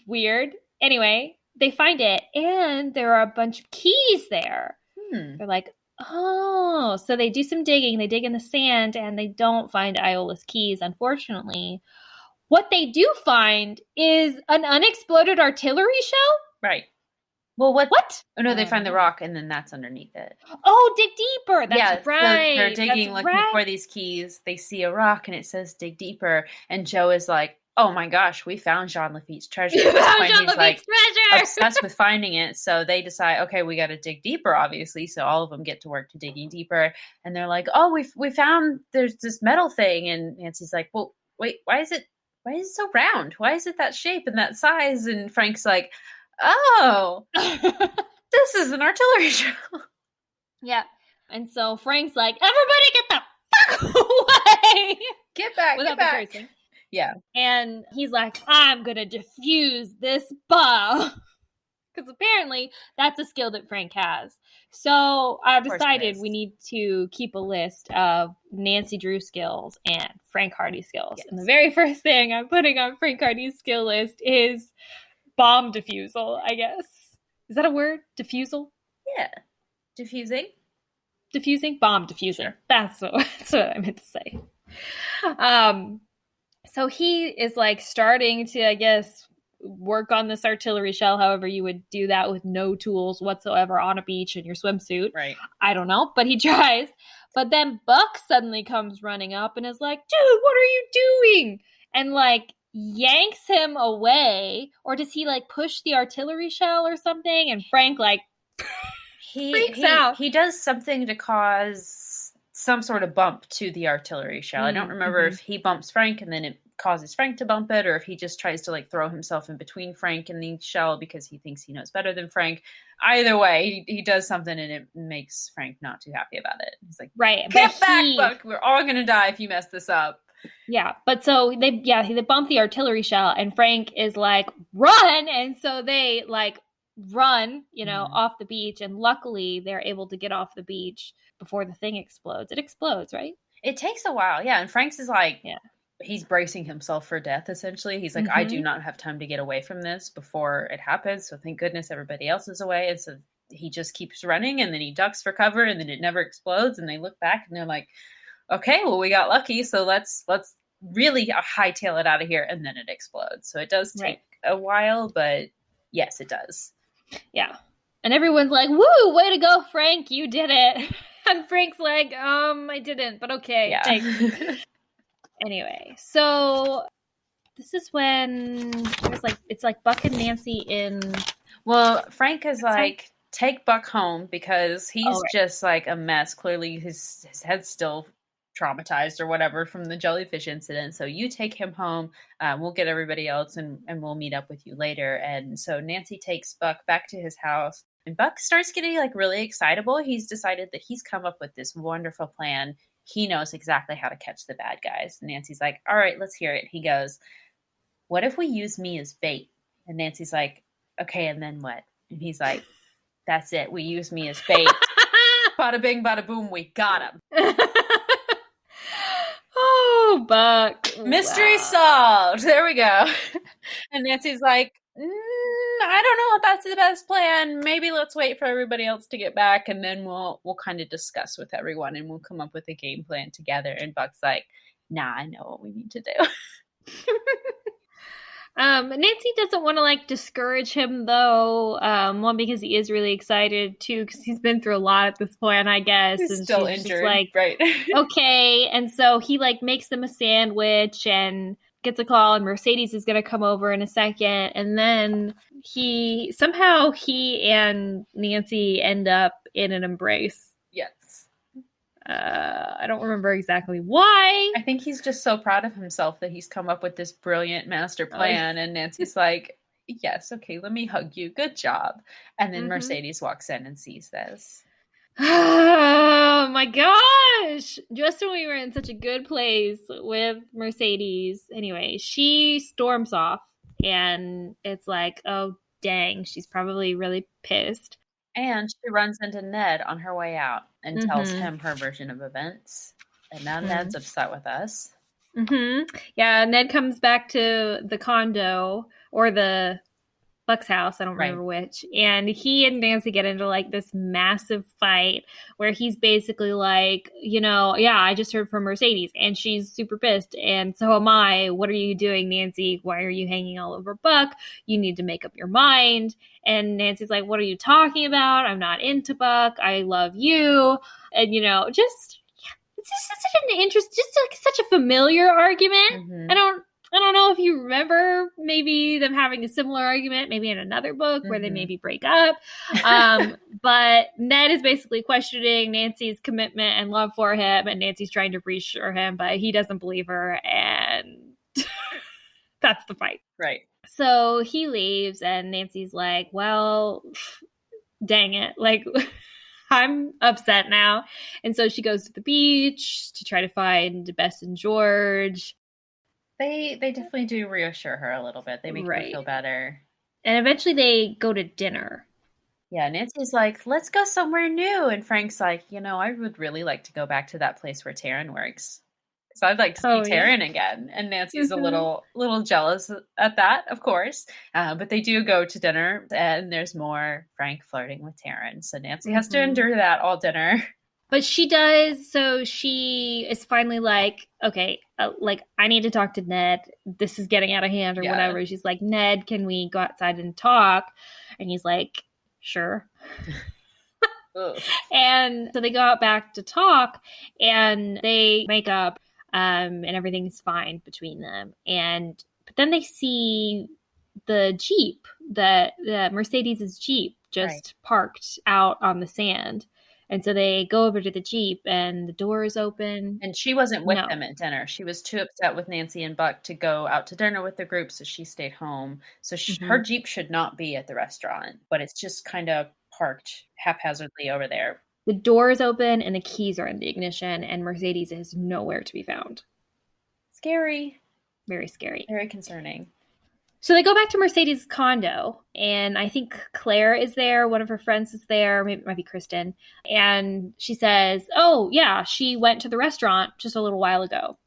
weird. Anyway, they find it and there are a bunch of keys there. They're like, oh, so they do some digging. They dig in the sand and they don't find Iola's keys, unfortunately. What they do find is an unexploded artillery shell. Right. Well, what? Oh, no, they find the know. rock and then that's underneath it. Oh, dig deeper. That's right. They're digging, looking for these keys. They see a rock and it says dig deeper. And Joe is like, oh my gosh, we found Jean Lafitte's treasure. At this point, he's like obsessed with finding it. So they decide, okay, we got to dig deeper, obviously. So all of them get to work to digging deeper. And they're like, oh, we found there's this metal thing. And Nancy's like, well, wait, why is it so round? Why is it that shape and that size? And Frank's like, oh, this is an artillery shell. Yeah. And so Frank's like, everybody get the fuck away. Get back, without get back. The cursing. Yeah. And he's like, I'm going to defuse this bomb. Because apparently that's a skill that Frank has. So I've decided we need to keep a list of Nancy Drew skills and Frank Hardy skills. Yes. And the very first thing I'm putting on Frank Hardy's skill list is bomb defusal, I guess. Is that a word? Defusal? Yeah. Diffusing? Diffusing? Bomb diffusing. Sure. That's what I meant to say. So he is like starting to, I guess, work on this artillery shell, however you would do that with no tools whatsoever on a beach in your swimsuit. Right. I don't know, but he tries. But then Buck suddenly comes running up and is like, dude, what are you doing? And like yanks him away. Or does he like push the artillery shell or something? And Frank like freaks out. He does something to cause some sort of bump to the artillery shell. I don't remember if he bumps Frank and then it causes Frank to bump it, or if he just tries to like throw himself in between Frank and the shell because he thinks he knows better than Frank. Either way, he does something and it makes Frank not too happy about it. He's like, right, get back, Buck. We're all gonna die if you mess this up. Yeah, but so they bump the artillery shell and Frank is like, run, and so they like run, off the beach, and luckily they're able to get off the beach before the thing explodes. It explodes, right? It takes a while, yeah. And Frank's is like, he's bracing himself for death, essentially. He's like, I do not have time to get away from this before it happens, so thank goodness everybody else is away. And so he just keeps running, and then he ducks for cover, and then it never explodes, and they look back, and they're like, okay, well, we got lucky, so let's really hightail it out of here, and then it explodes. So it does take a while, but yes, it does. Yeah. And everyone's like, woo, way to go, Frank, you did it. And Frank's like, I didn't, but okay. Yeah. Thanks. Anyway, so this is when it's like Buck and Nancy in. Well, Frank is like, take Buck home because he's just like a mess. Clearly his head's still traumatized or whatever from the jellyfish incident. So you take him home. We'll get everybody else and we'll meet up with you later. And so Nancy takes Buck back to his house. And Buck starts getting like really excitable. He's decided that he's come up with this wonderful plan. He knows exactly how to catch the bad guys. And Nancy's like, all right, let's hear it. He goes, what if we use me as bait? And Nancy's like, okay, and then what? And he's like, that's it. We use me as bait. Bada bing, bada boom, we got him. Oh, Buck. Mystery solved. There we go. And Nancy's like, I don't know if that's the best plan. Maybe let's wait for everybody else to get back, and then we'll kind of discuss with everyone, and we'll come up with a game plan together. And Buck's like, nah, I know what we need to do. Nancy doesn't want to like discourage him though. One, because he is really excited, two, because he's been through a lot at this point, I guess. He's and still she's injured, just like, right? Okay, and so he like makes them a sandwich and gets a call, and Mercedes is going to come over in a second, and then he and Nancy end up in an embrace. Yes. I don't remember exactly why. I think he's just so proud of himself that he's come up with this brilliant master plan. And Nancy's like, yes, okay, let me hug you. Good job. And then Mercedes walks in and sees this. Oh my gosh. Just when we were in such a good place with Mercedes. Anyway, she storms off and it's like, oh, dang, she's probably really pissed. And she runs into Ned on her way out and tells him her version of events. And now Ned's upset with us. Yeah, Ned comes back to the condo or the Buck's house, I don't remember which, and he and Nancy get into like this massive fight where he's basically like, yeah, I just heard from Mercedes and she's super pissed and so am I. What are you doing, Nancy? Why are you hanging all over Buck? You need to make up your mind. And Nancy's like, what are you talking about? I'm not into Buck. I love you. And it's just such an interest, just like such a familiar argument. I don't know if you remember maybe them having a similar argument, maybe in another book where they maybe break up. But Ned is basically questioning Nancy's commitment and love for him, and Nancy's trying to reassure him, but he doesn't believe her, and that's the fight. Right. So he leaves, and Nancy's like, well, dang it. Like, I'm upset now. And so she goes to the beach to try to find Bess and George. They definitely do reassure her a little bit. They make her feel better. And eventually they go to dinner. Yeah, Nancy's like, let's go somewhere new. And Frank's like, I would really like to go back to that place where Taryn works. So I'd like to see Taryn again. And Nancy's a little jealous at that, of course. But they do go to dinner and there's more Frank flirting with Taryn. So Nancy has to endure that all dinner. But she does, so she is finally like, okay, I need to talk to Ned. This is getting out of hand or whatever. She's like, Ned, can we go outside and talk? And he's like, sure. And so they go out back to talk and they make up and everything's fine between them. But then they see the Jeep, the Mercedes' Jeep just parked out on the sand. And so they go over to the Jeep and the door is open. And she wasn't with them at dinner. She was too upset with Nancy and Buck to go out to dinner with the group, so she stayed home. So her Jeep should not be at the restaurant, but it's just kind of parked haphazardly over there. The door is open and the keys are in the ignition and Mercedes is nowhere to be found. Scary. Very scary. Very concerning. So they go back to Mercedes' condo, and I think Claire is there. One of her friends is there. Maybe it might be Kristen. And she says, oh, yeah, she went to the restaurant just a little while ago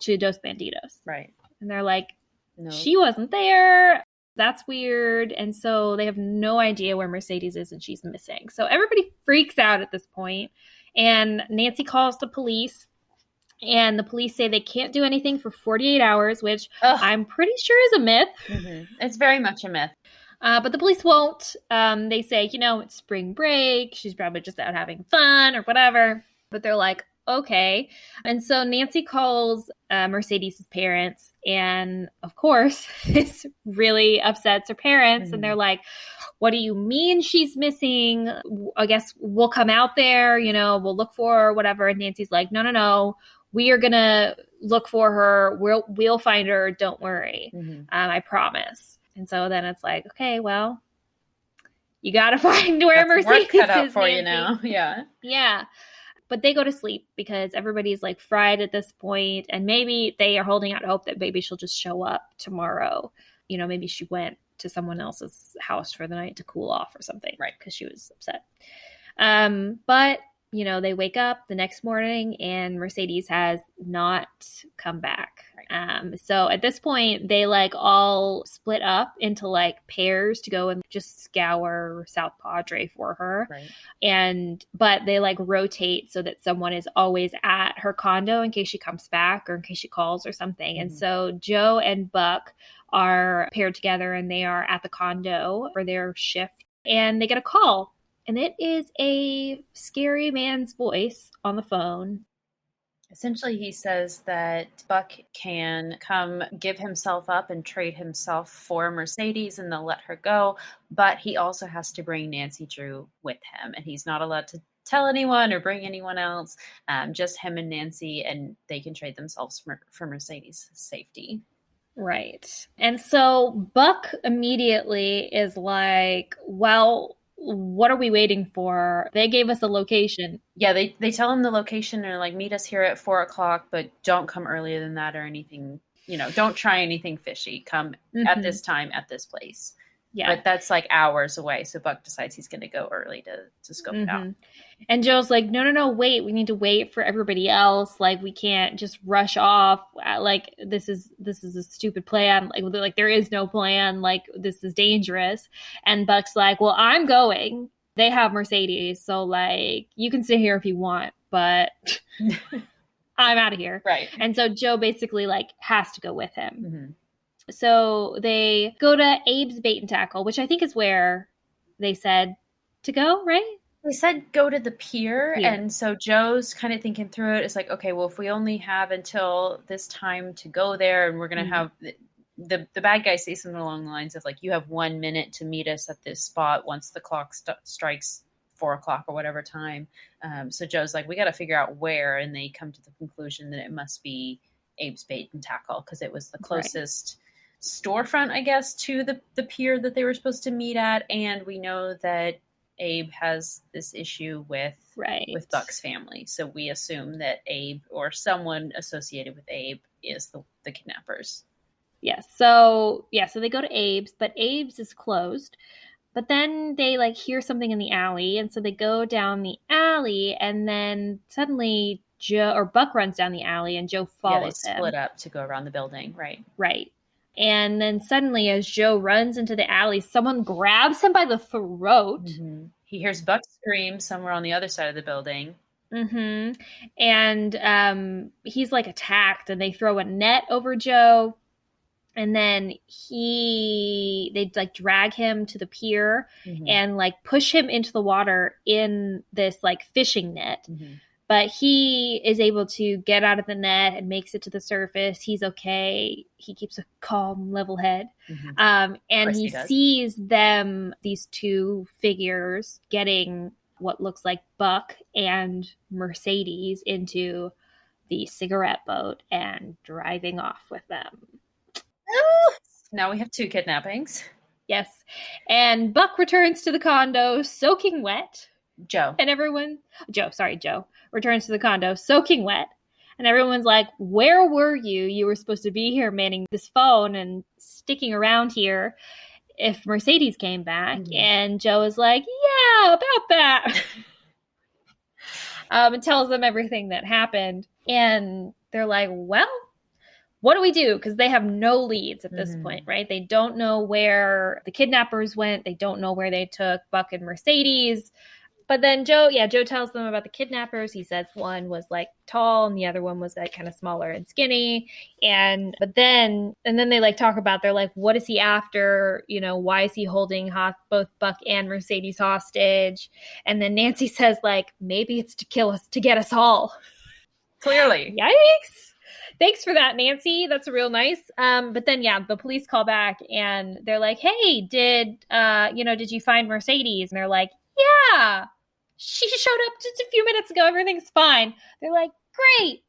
to Dos Bandidos. Right. And they're like, no, she wasn't there. That's weird. And so they have no idea where Mercedes is, and she's missing. So everybody freaks out at this point, and Nancy calls the police. And the police say they can't do anything for 48 hours, which I'm pretty sure is a myth. It's very much a myth. But the police won't. They say, it's spring break. She's probably just out having fun or whatever. But they're like, okay. And so Nancy calls Mercedes' parents. And of course, this really upsets her parents. And they're like, what do you mean she's missing? I guess we'll come out there, we'll look for her or whatever. And Nancy's like, no. We are going to look for her. We'll find her. Don't worry. I promise. And so then it's like, okay, well, you got to find where Mercedes cut out is for Nancy. You now. Yeah. Yeah. But they go to sleep because everybody's like fried at this point. And maybe they are holding out hope that maybe she'll just show up tomorrow. Maybe she went to someone else's house for the night to cool off or something. Right. Because she was upset. But they wake up the next morning and Mercedes has not come back. Right. So at this point, they all split up into pairs to go and just scour South Padre for her. Right. But they rotate so that someone is always at her condo in case she comes back or in case she calls or something. And so Joe and Buck are paired together and they are at the condo for their shift and they get a call. And it is a scary man's voice on the phone. Essentially, he says that Buck can come give himself up and trade himself for Mercedes and they'll let her go. But he also has to bring Nancy Drew with him. And he's not allowed to tell anyone or bring anyone else. Just him and Nancy, and they can trade themselves for Mercedes' safety. Right. And so Buck immediately is like, well, what are we waiting for? They gave us a location. Yeah, they tell him the location and like, meet us here at 4:00, but don't come earlier than that or anything. Don't try anything fishy. Come at this time at this place. Yeah. But that's like hours away. So Buck decides he's going to go early to scope it out. And Joe's like, no, wait. We need to wait for everybody else. Like, we can't just rush off. Like, this is a stupid plan. Like there is no plan. Like, this is dangerous. And Buck's like, well, I'm going. They have Mercedes. So, like, you can sit here if you want, but I'm out of here. Right. And so Joe basically, like, has to go with him. Mm-hmm. So they go to Abe's Bait and Tackle, which I think is where they said to go, right? They said go to the pier. And so Joe's kind of thinking through it. It's like, okay, well, if we only have until this time to go there, and we're going to have the bad guy say something along the lines of like, you have 1 minute to meet us at this spot once the clock strikes 4:00 or whatever time. So Joe's like, we got to figure out where. And they come to the conclusion that it must be Abe's Bait and Tackle because it was the closest storefront, I guess, to the pier that they were supposed to meet at. And we know that Abe has this issue with Buck's family. So we assume that Abe or someone associated with Abe is the kidnappers. Yes. So they go to Abe's, but Abe's is closed. But then they like hear something in the alley. And so they go down the alley, and then suddenly Buck runs down the alley and Joe follows him. They split up to go around the building. Right. And then suddenly, as Joe runs into the alley, someone grabs him by the throat. Mm-hmm. He hears Buck scream somewhere on the other side of the building. Mm-hmm. And he's like attacked, and they throw a net over Joe. And then they like drag him to the pier and like push him into the water in this like fishing net. Mm-hmm. But he is able to get out of the net and makes it to the surface. He's okay. He keeps a calm, level head. Mm-hmm. And he sees these two figures, getting what looks like Buck and Mercedes into the cigarette boat and driving off with them. Now we have 2 kidnappings. Yes. And Buck returns to the condo soaking wet. Joe returns to the condo soaking wet. And everyone's like, where were you? You were supposed to be here manning this phone and sticking around here if Mercedes came back. Mm-hmm. And Joe is like, yeah, about that. And tells them everything that happened. And they're like, well, what do we do? Because they have no leads at this point, right? They don't know where the kidnappers went. They don't know where they took Buck and Mercedes. But then Joe tells them about the kidnappers. He says one was like tall and the other one was like kind of smaller and skinny. And then they like talk about, they're like, what is he after? Why is he holding both Buck and Mercedes hostage? And then Nancy says like, maybe it's to kill us, to get us all. Clearly. Yikes. Thanks for that, Nancy. That's real nice. But then, the police call back and they're like, hey, did you find Mercedes? And they're like, yeah, she showed up just a few minutes ago. Everything's fine. They're like, great.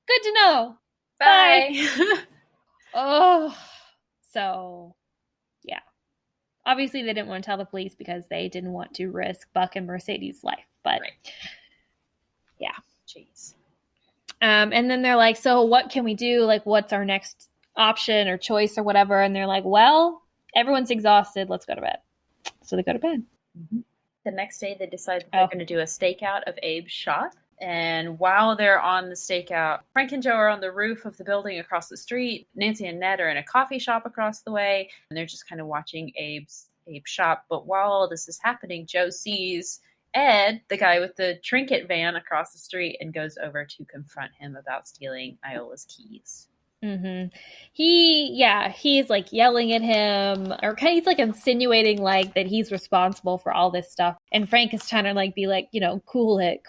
Good to know. Bye. Oh, so yeah. Obviously they didn't want to tell the police because they didn't want to risk Buck and Mercedes' life, but yeah. Jeez. And then they're like, so what can we do? Like, what's our next option or choice or whatever? And they're like, well, everyone's exhausted. Let's go to bed. So they go to bed. Mm-hmm. The next day, they decide that they're going to do a stakeout of Abe's shop. And while they're on the stakeout, Frank and Joe are on the roof of the building across the street. Nancy and Ned are in a coffee shop across the way. And they're just kind of watching Abe's shop. But while all this is happening, Joe sees Ed, the guy with the trinket van, across the street and goes over to confront him about stealing Iola's keys. Mm-hmm. He's like yelling at him, or kind of he's like insinuating like that he's responsible for all this stuff. And Frank is trying to like be like, cool it.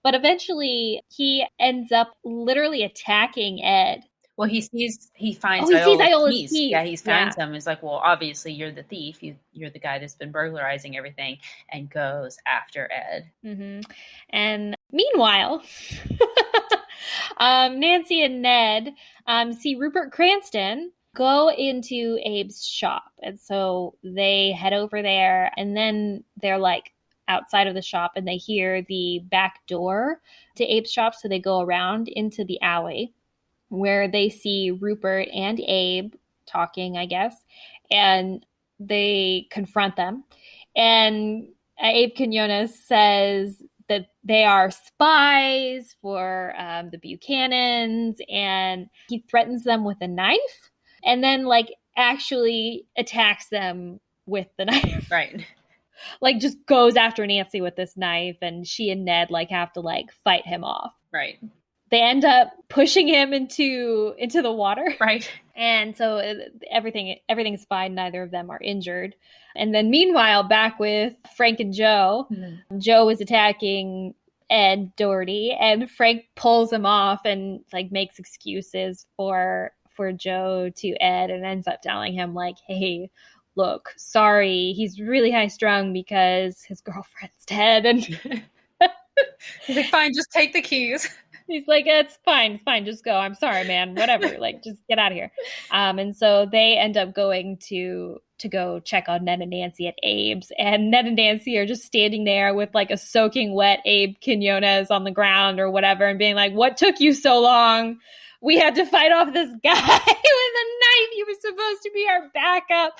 But eventually he ends up literally attacking Ed. Well, he finds he sees Iola's Iola's keys. keys. Yeah, he finds them. He's like, well, obviously you're the thief. You're the guy that's been burglarizing everything, and goes after Ed. Mm-hmm. And meanwhile, Nancy and Ned see Rupert Cranston go into Abe's shop. And so they head over there, and then they're like outside of the shop, and they hear the back door to Abe's shop. So they go around into the alley where they see Rupert and Abe talking, I guess, and they confront them. And Abe Quinones says that they are spies for the Buchanans, and he threatens them with a knife, and then like actually attacks them with the knife. Right. Like just goes after Nancy with this knife, and she and Ned like have to like fight him off. Right. They end up pushing him into the water. Right. And so everything's fine. Neither of them are injured. And then meanwhile, back with Frank and Joe, Joe is attacking Ed Doherty, and Frank pulls him off and like makes excuses for Joe to Ed, and ends up telling him like, hey, look, sorry, he's really high strung because his girlfriend's dead. And he's like, fine, just take the keys. He's like, it's fine, just go. I'm sorry, man. Whatever. Like, just get out of here. And so they end up going to go check on Ned and Nancy at Abe's. And Ned and Nancy are just standing there with like a soaking wet Abe Quinones on the ground or whatever, and being like, what took you so long? We had to fight off this guy with a knife. You were supposed to be our backup.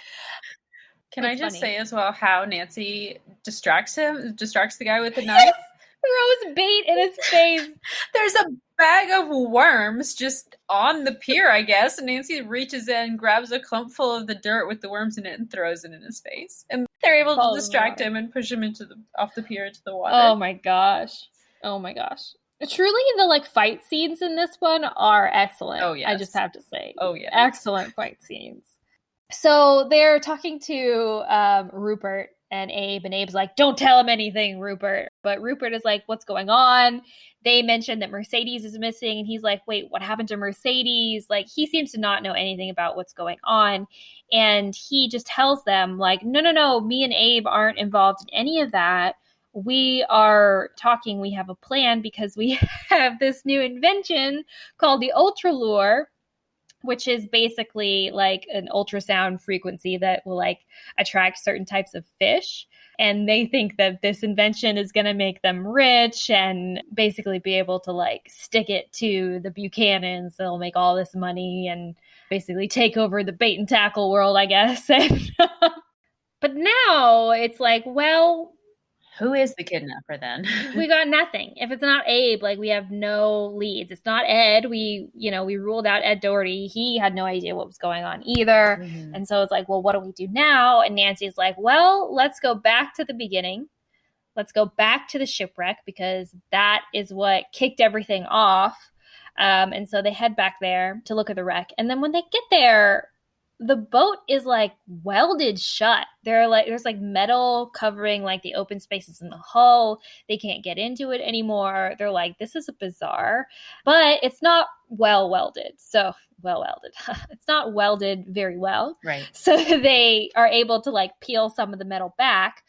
Can I just say as well how Nancy distracts the guy with the knife? Throws bait in his face. There's a bag of worms just on the pier, I guess. And Nancy reaches in, grabs a clump full of the dirt with the worms in it, and throws it in his face. And they're able to distract him and push him off the pier into the water. Oh my gosh. Truly, the like fight scenes in this one are excellent. Oh yeah, I just have to say. Oh yeah, excellent fight scenes. So they're talking to Rupert and Abe's like, don't tell him anything, Rupert. But Rupert is like, what's going on? They mentioned that Mercedes is missing, and he's like, wait, what happened to Mercedes? Like, he seems to not know anything about what's going on. And he just tells them like, no, me and Abe aren't involved in any of that. We are talking, we have a plan because we have this new invention called the Ultralure, which is basically like an ultrasound frequency that will like attract certain types of fish. And they think that this invention is going to make them rich and basically be able to like stick it to the Buchanans. They'll make all this money and basically take over the bait and tackle world, I guess. But now it's like, well, who is the kidnapper then? We got nothing. If it's not Abe, like we have no leads. It's not Ed. We ruled out Ed Doherty. He had no idea what was going on either. Mm-hmm. And so it's like, well, what do we do now? And Nancy's like, well, let's go back to the beginning. Let's go back to the shipwreck because that is what kicked everything off. And so they head back there to look at the wreck. And then when they get there, the boat is like welded shut. There's like metal covering like the open spaces in the hull. They can't get into it anymore. They're like, this is bizarre, but it's not well welded. It's not welded very well. Right. So they are able to like peel some of the metal back,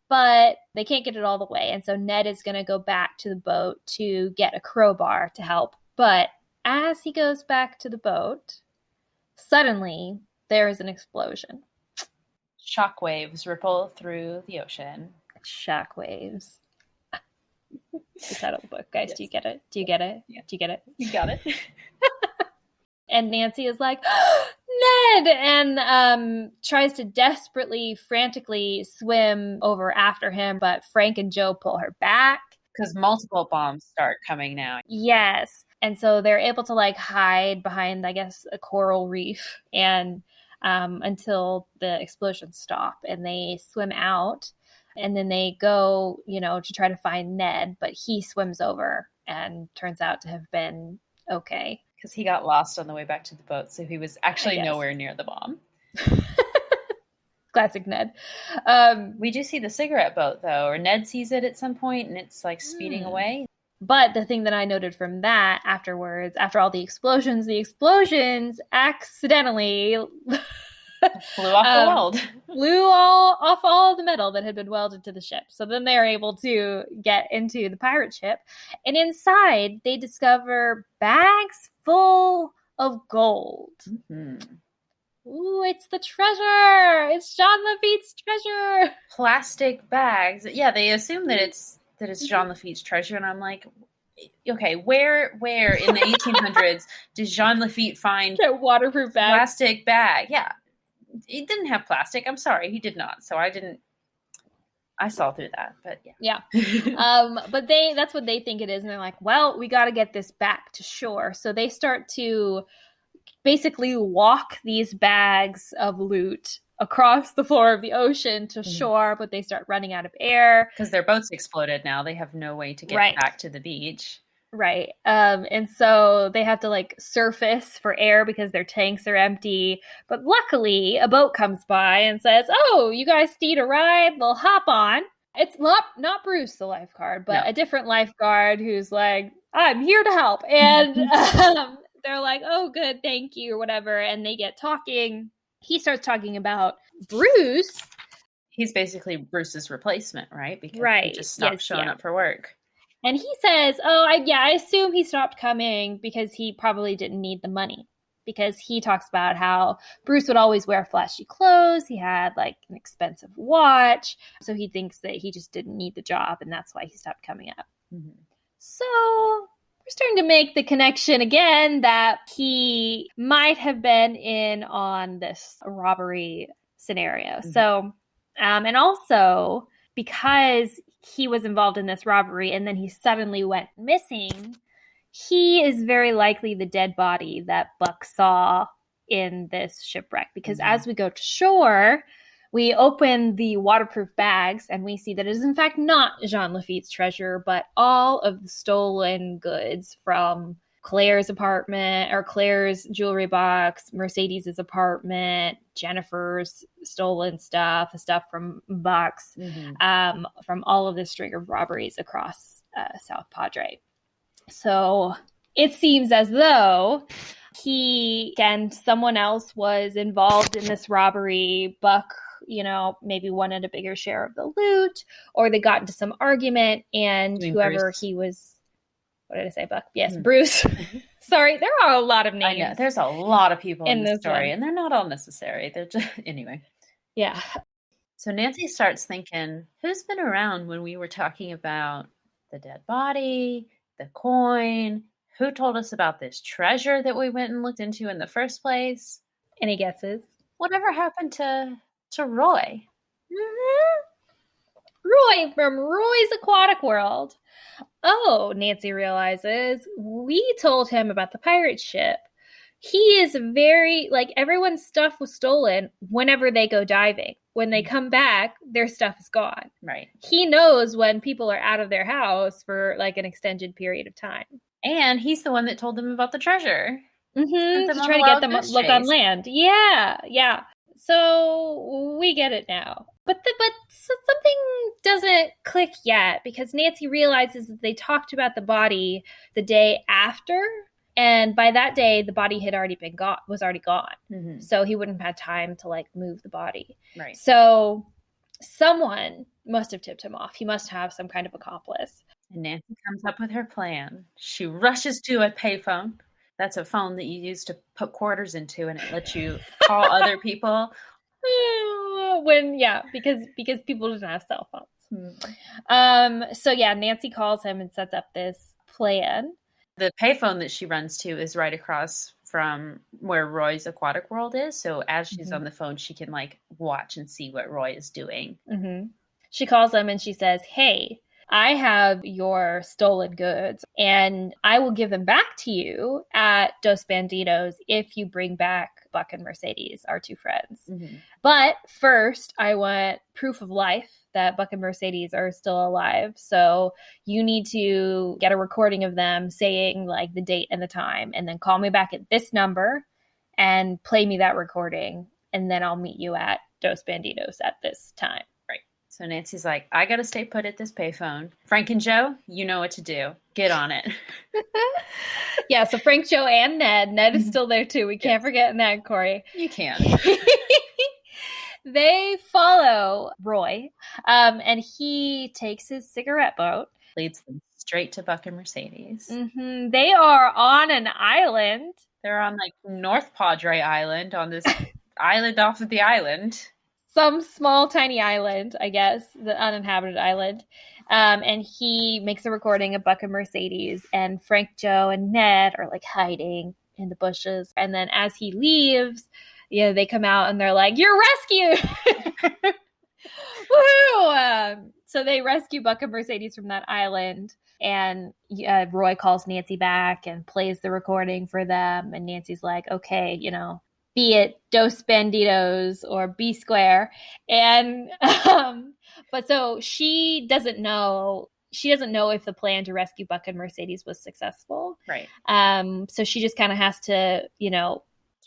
but they can't get it all the way. And so Ned is going to go back to the boat to get a crowbar to help. But as he goes back to the boat, suddenly there is an explosion. Shockwaves ripple through the ocean. Shockwaves. The title of the book, guys. Yes. Do you get it? Yeah. Do you get it? You got it. And Nancy is like, Ned! And tries to desperately, frantically swim over after him, but Frank and Joe pull her back. Because multiple bombs start coming now. Yes. And so they're able to like hide behind, I guess, a coral reef and until the explosions stop, and they swim out, and then they go, to try to find Ned, but he swims over and turns out to have been okay. Because he got lost on the way back to the boat, so he was actually nowhere near the bomb. Classic Ned. We do see the cigarette boat, though, or Ned sees it at some point, and it's like speeding away. But the thing that I noted from that afterwards, after all the explosions accidentally flew off the weld. Flew off all the metal that had been welded to the ship. So then they are able to get into the pirate ship. And inside, they discover bags full of gold. Mm-hmm. Ooh, it's the treasure! It's Jean Lafitte's treasure! Plastic bags. Yeah, they assume that it's Jean Lafitte's treasure, and I'm like, okay, where in the 1800s did Jean Lafitte find a waterproof bag? Plastic bag? Yeah, he didn't have plastic. I'm sorry, he did not. So I saw through that, but yeah. But that's what they think it is, and they're like, well, we got to get this back to shore. So they start to basically walk these bags of loot across the floor of the ocean to shore, but they start running out of air. Because their boats exploded now. They have no way to get back to the beach. Right. And so they have to like surface for air because their tanks are empty. But luckily, a boat comes by and says, oh, you guys need a ride? They'll hop on. It's not Bruce, the lifeguard, but a different lifeguard who's like, I'm here to help. And they're like, oh, good, thank you, or whatever. And they get talking. He starts talking about Bruce. He's basically Bruce's replacement, right? Because he just stopped showing up for work. And he says, oh, I assume he stopped coming because he probably didn't need the money. Because he talks about how Bruce would always wear flashy clothes. He had like an expensive watch. So he thinks that he just didn't need the job, and that's why he stopped coming up. Mm-hmm. So we're starting to make the connection again that he might have been in on this robbery scenario. Mm-hmm. So, and also because he was involved in this robbery and then he suddenly went missing, he is very likely the dead body that Buck saw in this shipwreck. Because as we go to shore, we open the waterproof bags and we see that it is in fact not Jean Lafitte's treasure, but all of the stolen goods from Claire's apartment, or Claire's jewelry box, Mercedes's apartment, Jennifer's stolen stuff, the stuff from Buck's, from all of this string of robberies across South Padre. So it seems as though he and someone else was involved in this robbery. Buck, maybe wanted a bigger share of the loot, or they got into some argument, and whoever Bruce? He was, what did I say, Buck? Yes, Bruce. Sorry, there are a lot of names. I know, there's a lot of people in this story, and they're not all necessary. They're just, anyway. Yeah. So Nancy starts thinking, who's been around when we were talking about the dead body, the coin? Who told us about this treasure that we went and looked into in the first place? Any guesses? Whatever happened to Roy? Mm-hmm. Roy from Roy's Aquatic World. Oh, Nancy realizes, we told him about the pirate ship. He is very, like, everyone's stuff was stolen whenever they go diving. When they come back, their stuff is gone. Right. He knows when people are out of their house for, like, an extended period of time. And he's the one that told them about the treasure. Mm-hmm. To try to get them to look on land. Yeah. So we get it now. But something doesn't click yet, because Nancy realizes that they talked about the body the day after. And by that day, the body had already was already gone. Mm-hmm. So he wouldn't have had time to like move the body. Right. So someone must have tipped him off. He must have some kind of accomplice. And Nancy comes up with her plan. She rushes to a payphone. That's a phone that you use to put quarters into, and it lets you call other people. Because people didn't have cell phones. Mm-hmm. So Nancy calls him and sets up this plan. The payphone that she runs to is right across from where Roy's Aquatic World is. So as she's on the phone, she can like watch and see what Roy is doing. Mm-hmm. She calls him and she says, hey, I have your stolen goods and I will give them back to you at Dos Bandidos if you bring back Buck and Mercedes, our two friends. Mm-hmm. But first, I want proof of life that Buck and Mercedes are still alive. So you need to get a recording of them saying like the date and the time, and then call me back at this number and play me that recording. And then I'll meet you at Dos Bandidos at this time. So Nancy's like, I gotta stay put at this payphone. Frank and Joe, you know what to do. Get on it. Yeah, so Frank, Joe, and Ned. Ned is still there too. We can't forget Ned, Corey. You can. They follow Roy, and he takes his cigarette boat. Leads them straight to Buck and Mercedes. Mm-hmm. They are on an island. They're on like North Padre Island, on this island off of the island. Some small, tiny island, I guess, the uninhabited island. And he makes a recording of Buck and Mercedes, and Frank, Joe, and Ned are like hiding in the bushes. And then as he leaves, they come out and they're like, "You're rescued!" Woohoo! So they rescue Buck and Mercedes from that island. And Roy calls Nancy back and plays the recording for them. And Nancy's like, okay, be it Dos Banditos or B Square. And, but so she doesn't know if the plan to rescue Buck and Mercedes was successful. Right. So she just kind of has to,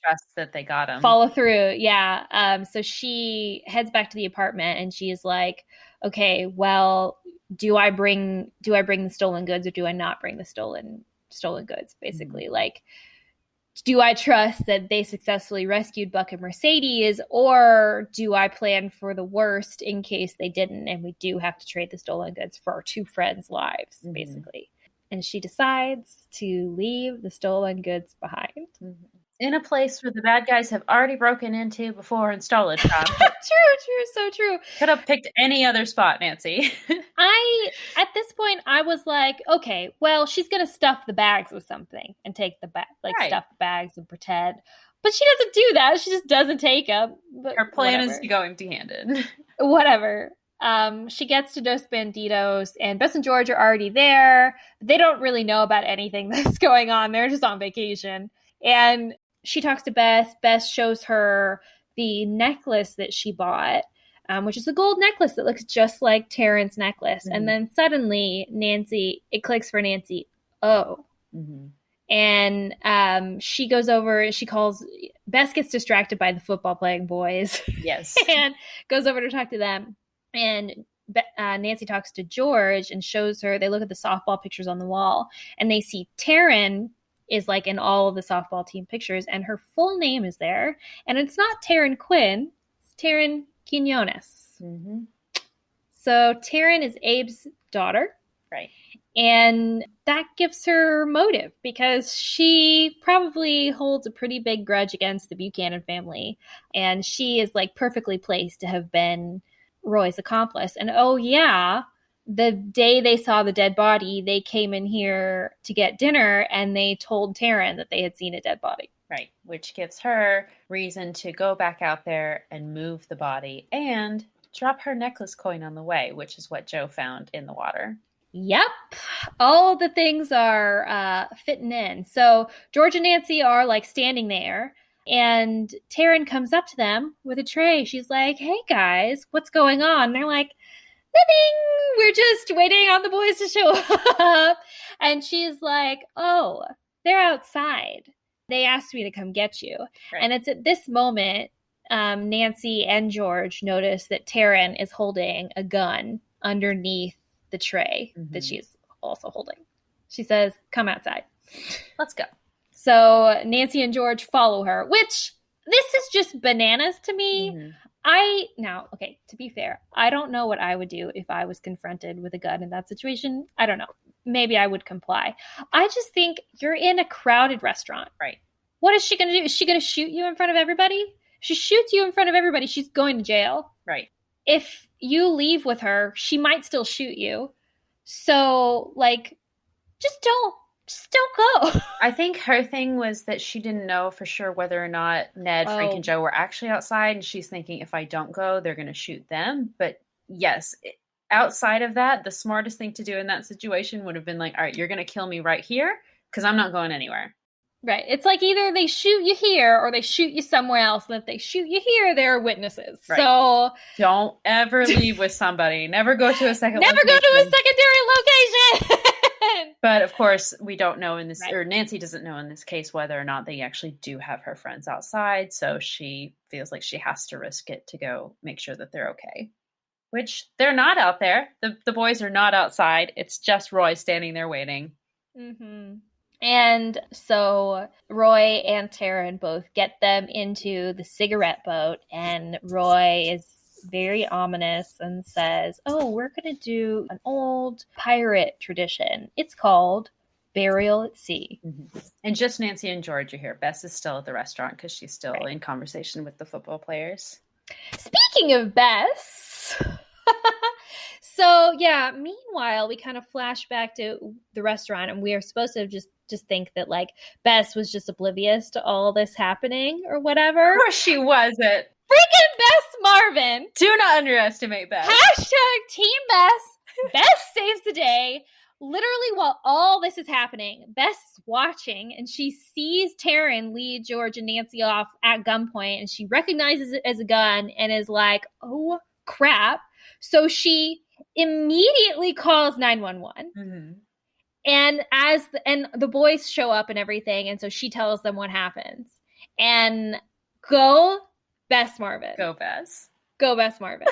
trust that they got him. Follow through. Yeah. So she heads back to the apartment and she's like, okay, well, do I bring the stolen goods or do I not bring the stolen goods? Basically, like, do I trust that they successfully rescued Buck and Mercedes, or do I plan for the worst in case they didn't and we do have to trade the stolen goods for our two friends' lives, basically? And she decides to leave the stolen goods behind. In a place where the bad guys have already broken into before and stolen from. True, so true. Could have picked any other spot, Nancy. At this point, I was like, okay, well, she's going to stuff the bags with something and take the stuff the bags and pretend. But she doesn't do that. She just doesn't take them. But her plan is to go empty-handed. Whatever. She gets to Dos Banditos, and Bess and George are already there. They don't really know about anything that's going on. They're just on vacation. And she talks to Bess. Bess shows her the necklace that she bought, which is a gold necklace that looks just like Taryn's necklace. And then suddenly, it clicks for Nancy. Oh. And she goes over, Bess gets distracted by the football playing boys. Yes. And goes over to talk to them. And Nancy talks to George and shows her, they look at the softball pictures on the wall, and they see Taryn is like in all of the softball team pictures, and her full name is there. And it's not Taryn Quinn, it's Taryn Quinones. So Taryn is Abe's daughter. Right. And that gives her motive because she probably holds a pretty big grudge against the Buchanan family. And she is like perfectly placed to have been Roy's accomplice. And oh yeah, the day they saw the dead body, they came in here to get dinner and they told Taryn that they had seen a dead body. Right, which gives her reason to go back out there and move the body and drop her necklace coin on the way, which is what Joe found in the water. Yep. All the things are fitting in. So George and Nancy are like standing there, and Taryn comes up to them with a tray. She's like, hey guys, what's going on? And they're like, nothing. We're just waiting on the boys to show up. And she's like, oh, they're outside. They asked me to come get you. Right. And it's at this moment, Nancy and George notice that Taryn is holding a gun underneath the tray that she's also holding. She says, come outside. Let's go. So Nancy and George follow her, which this is just bananas to me. Okay, to be fair, I don't know what I would do if I was confronted with a gun in that situation. I don't know. Maybe I would comply. I just think you're in a crowded restaurant. Right. What is she going to do? Is she going to shoot you in front of everybody? If she shoots you in front of everybody, she's going to jail. Right. If you leave with her, she might still shoot you. So, like, just don't go. I think her thing was that she didn't know for sure whether or not Ned, Frank, and Joe were actually outside. And she's thinking, if I don't go, they're going to shoot them. But yes, outside of that, the smartest thing to do in that situation would have been like, all right, you're going to kill me right here because I'm not going anywhere. Right. It's like either they shoot you here or they shoot you somewhere else. And if they shoot you here, there are witnesses. Right. So don't ever leave with somebody. Never go to a secondary location. But of course, we don't know in this, or Nancy doesn't know in this case whether or not they actually do have her friends outside. So she feels like she has to risk it to go make sure that they're okay. Which they're not out there. The boys are not outside. It's just Roy standing there waiting. Mm-hmm. And so Roy and Taryn both get them into the cigarette boat, and Roy is very ominous and says, oh, we're going to do an old pirate tradition. It's called burial at sea. Mm-hmm. And just Nancy and George are here. Bess is still at the restaurant because she's still in conversation with the football players. Speaking of Bess... So yeah, meanwhile, we kind of flash back to the restaurant, and we are supposed to just think that like Bess was just oblivious to all this happening or whatever. Of course she wasn't. Freaking Bess Marvin. Do not underestimate Bess. Hashtag Team Bess. Bess saves the day. Literally while all this is happening, Bess is watching, and she sees Taryn lead George and Nancy off at gunpoint, and she recognizes it as a gun and is like, oh crap. So she immediately calls 911. Mm-hmm. And the boys show up and everything, and so she tells them what happens. And go Bess Marvin. Go Bess. Go Bess Marvin.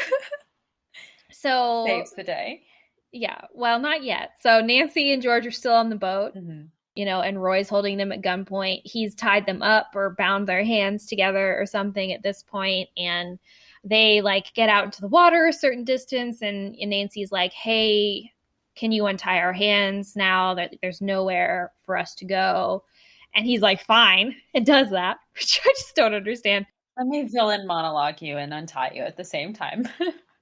So saves the day. Yeah, well, not yet. So Nancy and George are still on the boat, and Roy's holding them at gunpoint. He's tied them up or bound their hands together or something at this point, and they like get out into the water a certain distance, and Nancy's like, hey, can you untie our hands now that there's nowhere for us to go? And he's like, fine, and does that, which I just don't understand. Let me villain monologue you and untie you at the same time.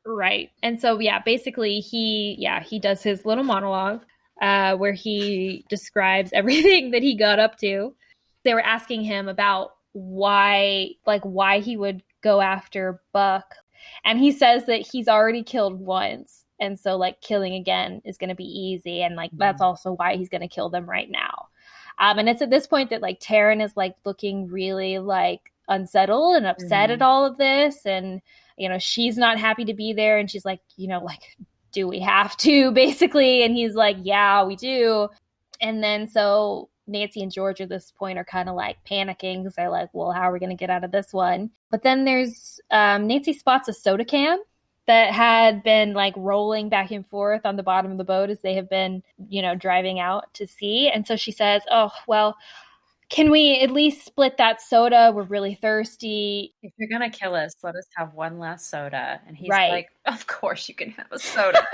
Right. And so, yeah, basically he does his little monologue where he describes everything that he got up to. They were asking him about why he would go after Buck. And he says that he's already killed once. And so like killing again is going to be easy. And like, that's also why he's going to kill them right now. And it's at this point that like Taryn is like looking really like unsettled and upset at all of this. And, she's not happy to be there. And she's like, do we have to basically? And he's like, yeah, we do. And then so Nancy and George at this point are kind of like panicking because they're like, well, how are we going to get out of this one? But then there's Nancy spots a soda can that had been like rolling back and forth on the bottom of the boat as they have been, driving out to sea. And so she says, oh, well, can we at least split that soda? We're really thirsty. If you're going to kill us, let us have one last soda. And he's like, of course you can have a soda.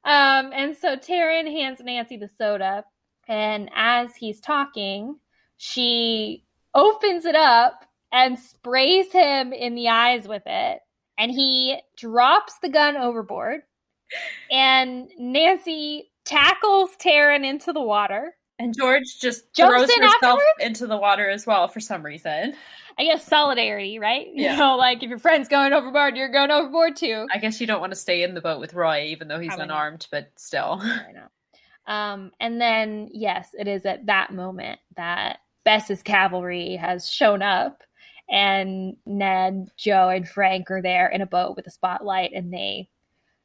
And so Taryn hands Nancy the soda. And as he's talking, she opens it up and sprays him in the eyes with it. And he drops the gun overboard. And Nancy tackles Taryn into the water. And George just throws herself into the water as well for some reason. I guess solidarity, right? Yeah. Like if your friend's going overboard, you're going overboard too. I guess you don't want to stay in the boat with Roy, even though he's unarmed, but still. I know. And then, yes, it is at that moment that Bess's cavalry has shown up, and Ned, Joe, and Frank are there in a boat with a spotlight, and they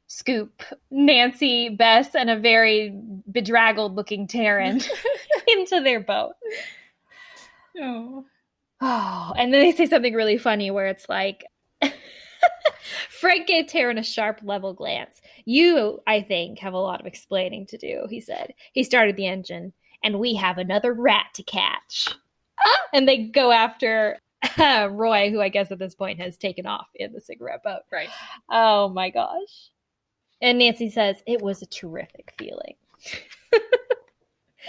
scoop Nancy, Bess, and a very bedraggled-looking Taryn into their boat. Oh, and then they say something really funny where it's like, Frank gave Taryn a sharp, level glance. You, I think, have a lot of explaining to do, he said. He started the engine, and we have another rat to catch. And they go after Roy, who I guess at this point has taken off in the cigarette boat. Right. Oh, my gosh. And Nancy says, it was a terrific feeling.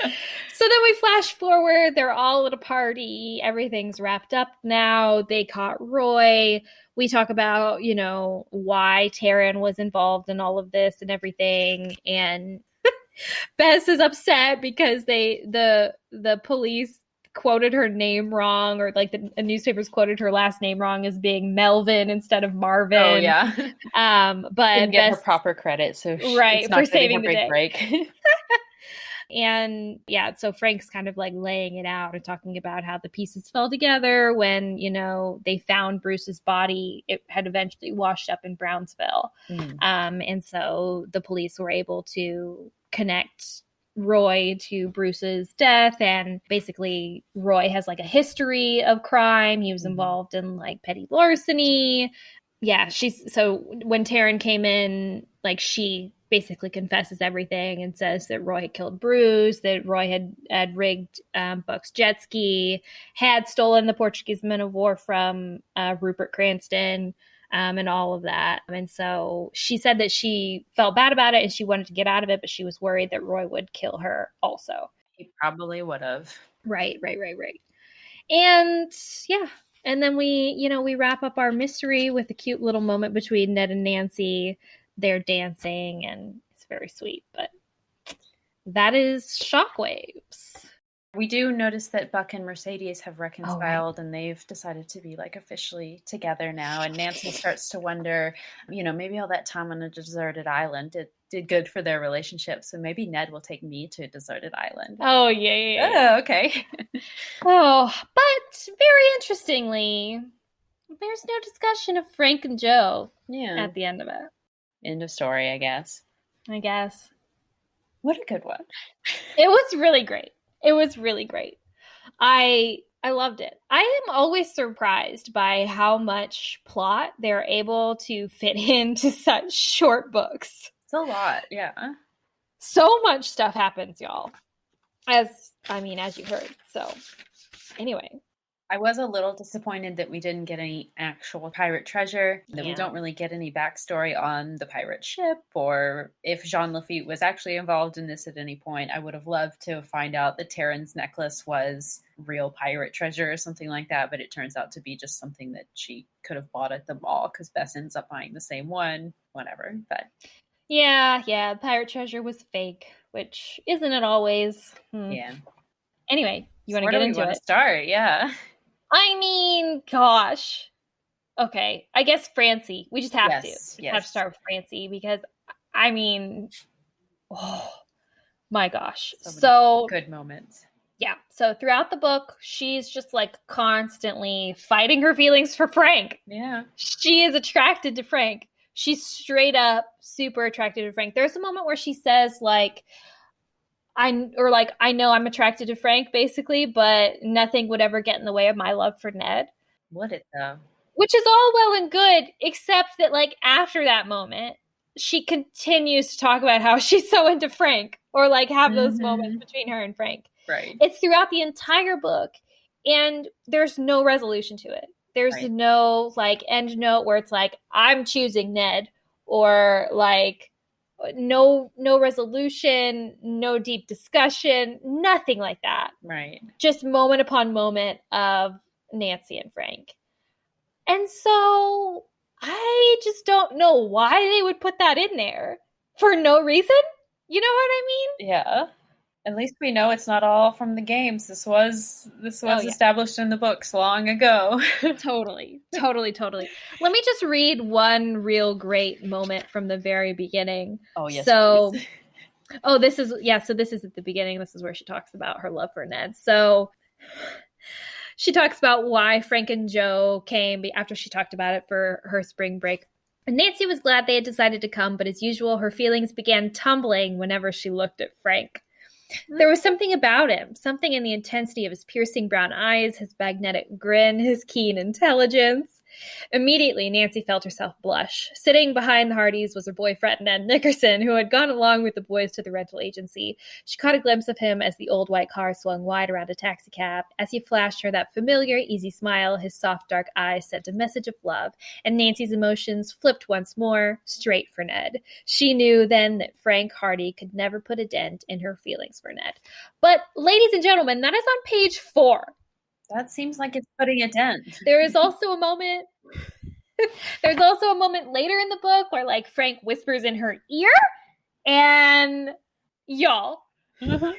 So then we flash forward. They're all at a party. Everything's wrapped up now. They caught Roy. We talk about, why Taryn was involved in all of this and everything. And Bess is upset because the police quoted her name wrong, or like the newspapers quoted her last name wrong as being Melvin instead of Marvin. Oh yeah. But didn't get her proper credit, so right, for saving the day. Break. And yeah, so Frank's kind of like laying it out and talking about how the pieces fell together when, they found Bruce's body. It had eventually washed up in Brownsville. And so the police were able to connect Roy to Bruce's death, and basically Roy has like a history of crime. He was involved in like petty larceny. yeah, so when Taryn came in, like she basically confesses everything and says that Roy had killed Bruce, that Roy had rigged Buck's jet ski, had stolen the Portuguese men of war from Rupert Cranston, and all of that. And so she said that she felt bad about it and she wanted to get out of it, but she was worried that Roy would kill her also. He probably would have. Right. And yeah. And then we wrap up our mystery with a cute little moment between Ned and Nancy. They're dancing and it's very sweet, but that is Shockwaves. We do notice that Buck and Mercedes have reconciled and they've decided to be like officially together now. And Nancy starts to wonder, maybe all that time on a deserted island did good for their relationship. So maybe Ned will take me to a deserted island. Oh, yeah. Oh, okay. But very interestingly, there's no discussion of Frank and Joe at the end of it. End of story, I guess. What a good one. It was really great. I loved it. I am always surprised by how much plot they're able to fit into such short books. It's a lot, yeah. So much stuff happens, y'all. As you heard. So, anyway. I was a little disappointed that we didn't get any actual pirate treasure, that we don't really get any backstory on the pirate ship, or if Jean Lafitte was actually involved in this at any point. I would have loved to find out that Taryn's necklace was real pirate treasure or something like that, but it turns out to be just something that she could have bought at the mall because Bess ends up buying the same one, whatever. But yeah, pirate treasure was fake, which isn't it always? Yeah. Anyway, you want to get into it? Start, yeah. Gosh. Okay, I guess Francie. We just have to. We have to start with Francie because, oh my gosh. So good moments. Yeah. So throughout the book, she's just like constantly fighting her feelings for Frank. Yeah. She is attracted to Frank. She's straight up super attracted to Frank. There's a moment where she says I know I'm attracted to Frank basically, but nothing would ever get in the way of my love for Ned. Would it though? Which is all well and good, except that after that moment, she continues to talk about how she's so into Frank or have those moments between her and Frank. Right. It's throughout the entire book and there's no resolution to it. There's no end note where it's I'm choosing Ned or no resolution, no deep discussion, nothing like that. Right. Just moment upon moment of Nancy and Frank. And so I just don't know why they would put that in there for no reason. You know what I mean? Yeah. At least we know it's not all from the games. This was established in the books long ago. Totally. Let me just read one real great moment from the very beginning. Oh, yes. So, this is at the beginning. This is where she talks about her love for Ned. So she talks about why Frank and Joe came after she talked about it for her spring break. Nancy was glad they had decided to come, but as usual, her feelings began tumbling whenever she looked at Frank. There was something about him, something in the intensity of his piercing brown eyes, his magnetic grin, his keen intelligence. Immediately, Nancy felt herself blush. Sitting behind the Hardys was her boyfriend, Ned Nickerson, who had gone along with the boys to the rental agency. She caught a glimpse of him as the old white car swung wide around a taxicab. As he flashed her that familiar, easy smile, his soft, dark eyes sent a message of love, and Nancy's emotions flipped once more, straight for Ned. She knew then that Frank Hardy could never put a dent in her feelings for Ned. But, ladies and gentlemen, that is on page 4. That seems like it's putting a dent. There is also a moment. There's also a moment later in the book where Frank whispers in her ear, and y'all. And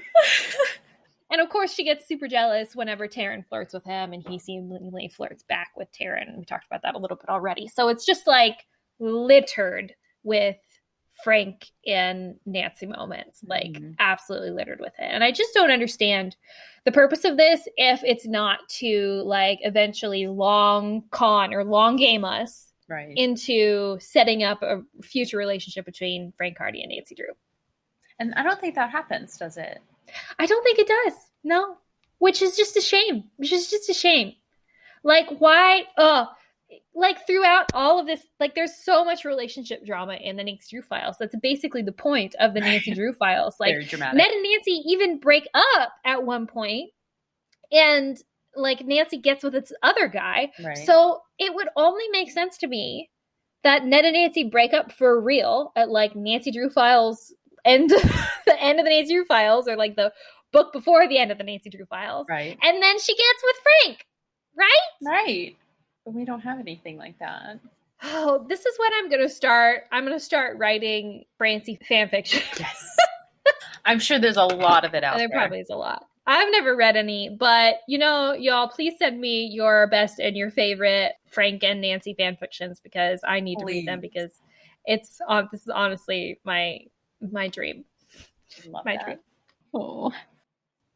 of course, she gets super jealous whenever Taryn flirts with him, and he seemingly flirts back with Taryn. We talked about that a little bit already. So it's just littered with Frank and Nancy moments, absolutely littered with it. And I just don't understand the purpose of this if it's not to eventually long con or long game us into setting up a future relationship between Frank Hardy and Nancy Drew. And I don't think that happens, does it? I don't think it does. No. Which is just a shame. Why? like throughout all of this, like there's so much relationship drama in the Nancy Drew files. That's basically the point of the Nancy Drew files. Like Very dramatic. Ned and Nancy even break up at one point, and like Nancy gets with this other guy. Right. So it would only make sense to me that Ned and Nancy break up for real at like Nancy Drew files and the end of the Nancy Drew files, or like the book before the end of the Nancy Drew files. Right. And then she gets with Frank. Right? Right. But we don't have anything like that. Oh, this is what I'm going to start. I'm going to start writing Francie fanfiction. Yes. I'm sure there's a lot of it out there. There probably is a lot. I've never read any, but y'all, please send me your best and your favorite Frank and Nancy fanfictions, because I need to read them, because this is honestly my dream. Love my that. dream. Oh,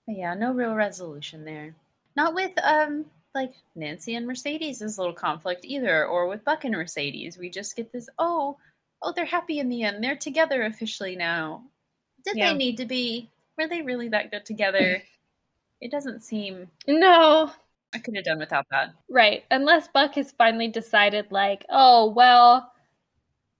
yeah, no real resolution there. Not with like Nancy and Mercedes' little conflict either, or with Buck and Mercedes. We just get this, oh, they're happy in the end. They're together officially now. Did they need to be? Were they really that good together? It doesn't seem... No. I could have done without that. Right. Unless Buck has finally decided, like, oh, well,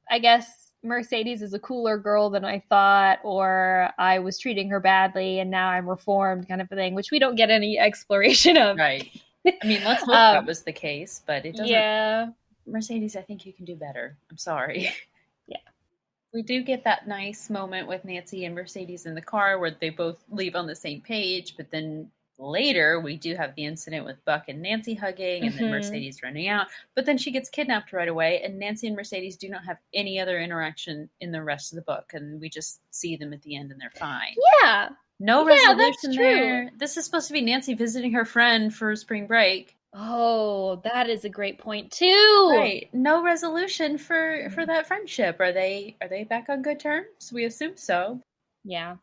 I guess Mercedes is a cooler girl than I thought, or I was treating her badly and now I'm reformed, kind of a thing, which we don't get any exploration of. Right. I mean, let's hope that was the case, but it doesn't... Yeah. Mercedes, I think you can do better. I'm sorry. Yeah. We do get that nice moment with Nancy and Mercedes in the car where they both leave on the same page, but then later we do have the incident with Buck and Nancy hugging, and then Mercedes running out, but then she gets kidnapped right away, and Nancy and Mercedes do not have any other interaction in the rest of the book, and we just see them at the end and they're fine. Yeah. No resolution there. This is supposed to be Nancy visiting her friend for spring break. Oh, that is a great point too. Right. No resolution for that friendship. Are they back on good terms? We assume so. Yeah.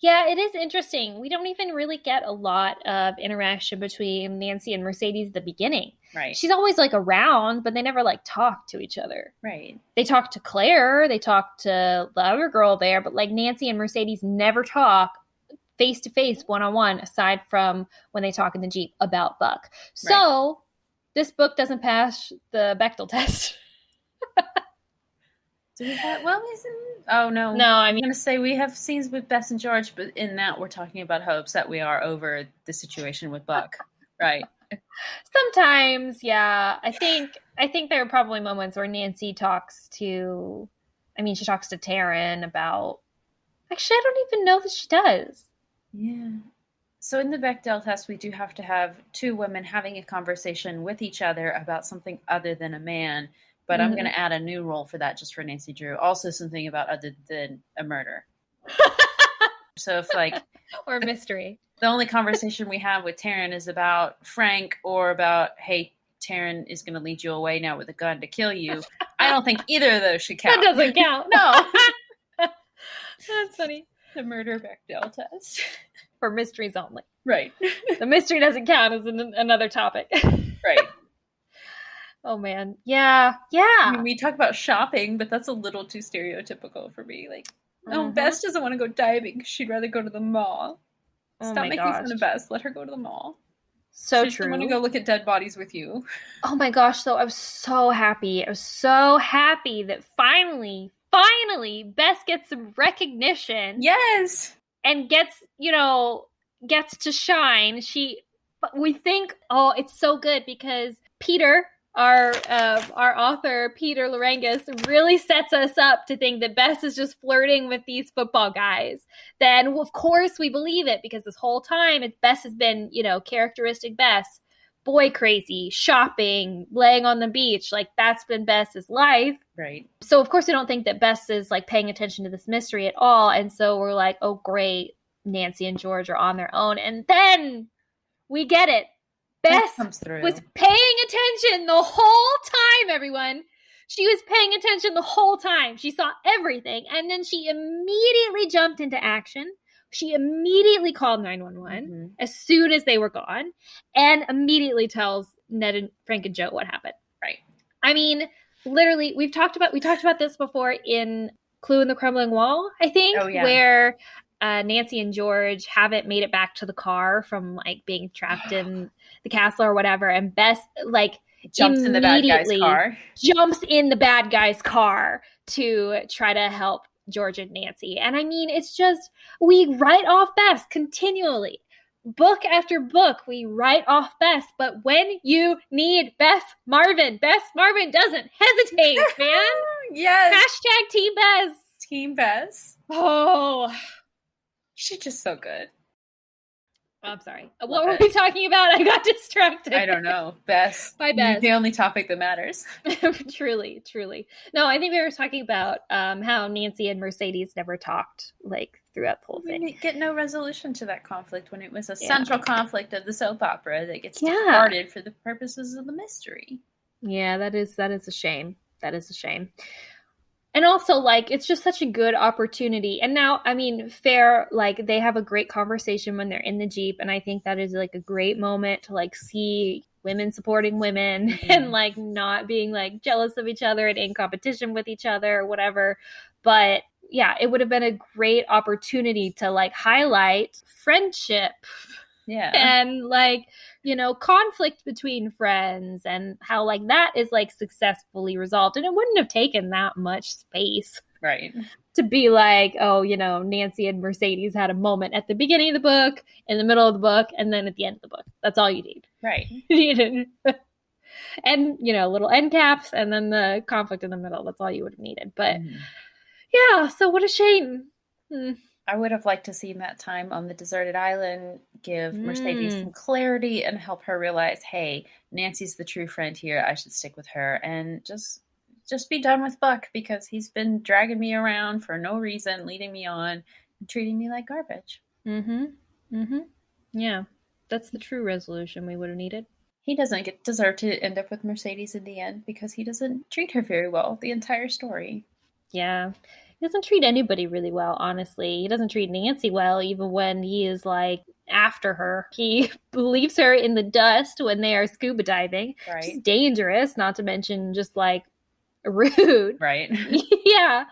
Yeah, it is interesting. We don't even really get a lot of interaction between Nancy and Mercedes at the beginning. Right. She's always like around, but they never like talk to each other. Right. They talk to Claire, they talk to the other girl there, but like Nancy and Mercedes never talk face-to-face, one-on-one, aside from when they talk in the Jeep about Buck. So this book doesn't pass the Bechdel test. Do we have, oh no. No, I I'm mean, going to say we have scenes with Bess and George, but in that we're talking about how upset we are over the situation with Buck. Right. Sometimes, yeah. I think there are probably moments where Nancy talks to Taryn about, actually, I don't even know that she does. Yeah. So in the Bechdel test, we do have to have two women having a conversation with each other about something other than a man. But I'm going to add a new role for that just for Nancy Drew. Also something about other than a murder. So if like... or mystery. The only conversation we have with Taryn is about Frank, or about, hey, Taryn is going to lead you away now with a gun to kill you. I don't think either of those should count. That doesn't count. No. That's funny. The murder Bechdel test. For mysteries only. Right. The mystery doesn't count as another topic. Right. Oh, man. Yeah. Yeah. I mean, we talk about shopping, but that's a little too stereotypical for me. Like, Bess doesn't want to go diving because she'd rather go to the mall. Stop making fun of Bess. Let her go to the mall. So she true. I want to go look at dead bodies with you. Oh my gosh, though, I was so happy. I was so happy that finally, Bess gets some recognition. Yes. And gets to shine. We think, oh, it's so good because Peter, our author, Peter Larangis, really sets us up to think that Bess is just flirting with these football guys. Then, of course, we believe it because this whole time Bess has been, characteristic Bess. Boy crazy, shopping, laying on the beach. Like, that's been Bess's life. Right. So, of course, we don't think that Bess is, like, paying attention to this mystery at all. And so we're like, oh, great, Nancy and George are on their own. And then we get it. Bess was paying attention the whole time, everyone. She was paying attention the whole time. She saw everything. And then she immediately jumped into action. She immediately called 911 as soon as they were gone, and immediately tells Ned and Frank and Joe what happened. Right. I mean, literally, we talked about this before in Clue in the Crumbling Wall, I think, where Nancy and George haven't made it back to the car from like being trapped in the castle or whatever, and Bess, like, jumps in the bad guy's car. Jumps in the bad guy's car to try to help George and Nancy. And I mean, it's just, we write off Bess continually. Book after book, we write off Bess. But when you need Bess Marvin doesn't hesitate, man. Yes. Hashtag Team Bess. Team Bess. Oh. She's just so good. I'm sorry. What were we talking about? I got distracted. I don't know. Bess. Bye, Bess. The only topic that matters. Truly. No, I think we were talking about how Nancy and Mercedes never talked, like, throughout the whole thing. We get no resolution to that conflict when it was a central conflict of the soap opera that gets discarded for the purposes of the mystery. Yeah, that is a shame. That is a shame. And also, like, it's just such a good opportunity. And now, I mean, fair, like, they have a great conversation when they're in the Jeep. And I think that is, like, a great moment to, like, see women supporting women and, like, not being, like, jealous of each other and in competition with each other or whatever. But, yeah, it would have been a great opportunity to, like, highlight friendship. Yeah. And, like, you know, conflict between friends and how, like, that is, like, successfully resolved. And it wouldn't have taken that much space. Right. To be like, oh, you know, Nancy and Mercedes had a moment at the beginning of the book, in the middle of the book, and then at the end of the book. That's all you need. Right. And, you know, little end caps and then the conflict in the middle. That's all you would have needed. But, yeah, so what a shame. I would have liked to see that time on the deserted island give Mercedes some clarity and help her realize, hey, Nancy's the true friend here. I should stick with her and just be done with Buck because he's been dragging me around for no reason, leading me on and treating me like garbage. Yeah, that's the true resolution we would have needed. He doesn't deserve to end up with Mercedes in the end because he doesn't treat her very well the entire story. Yeah. He doesn't treat anybody really well, honestly. He doesn't treat Nancy well, even when he is, like, after her. He leaves her in the dust when they are scuba diving. Right. Which is dangerous, not to mention just, like, rude. Right. Yeah.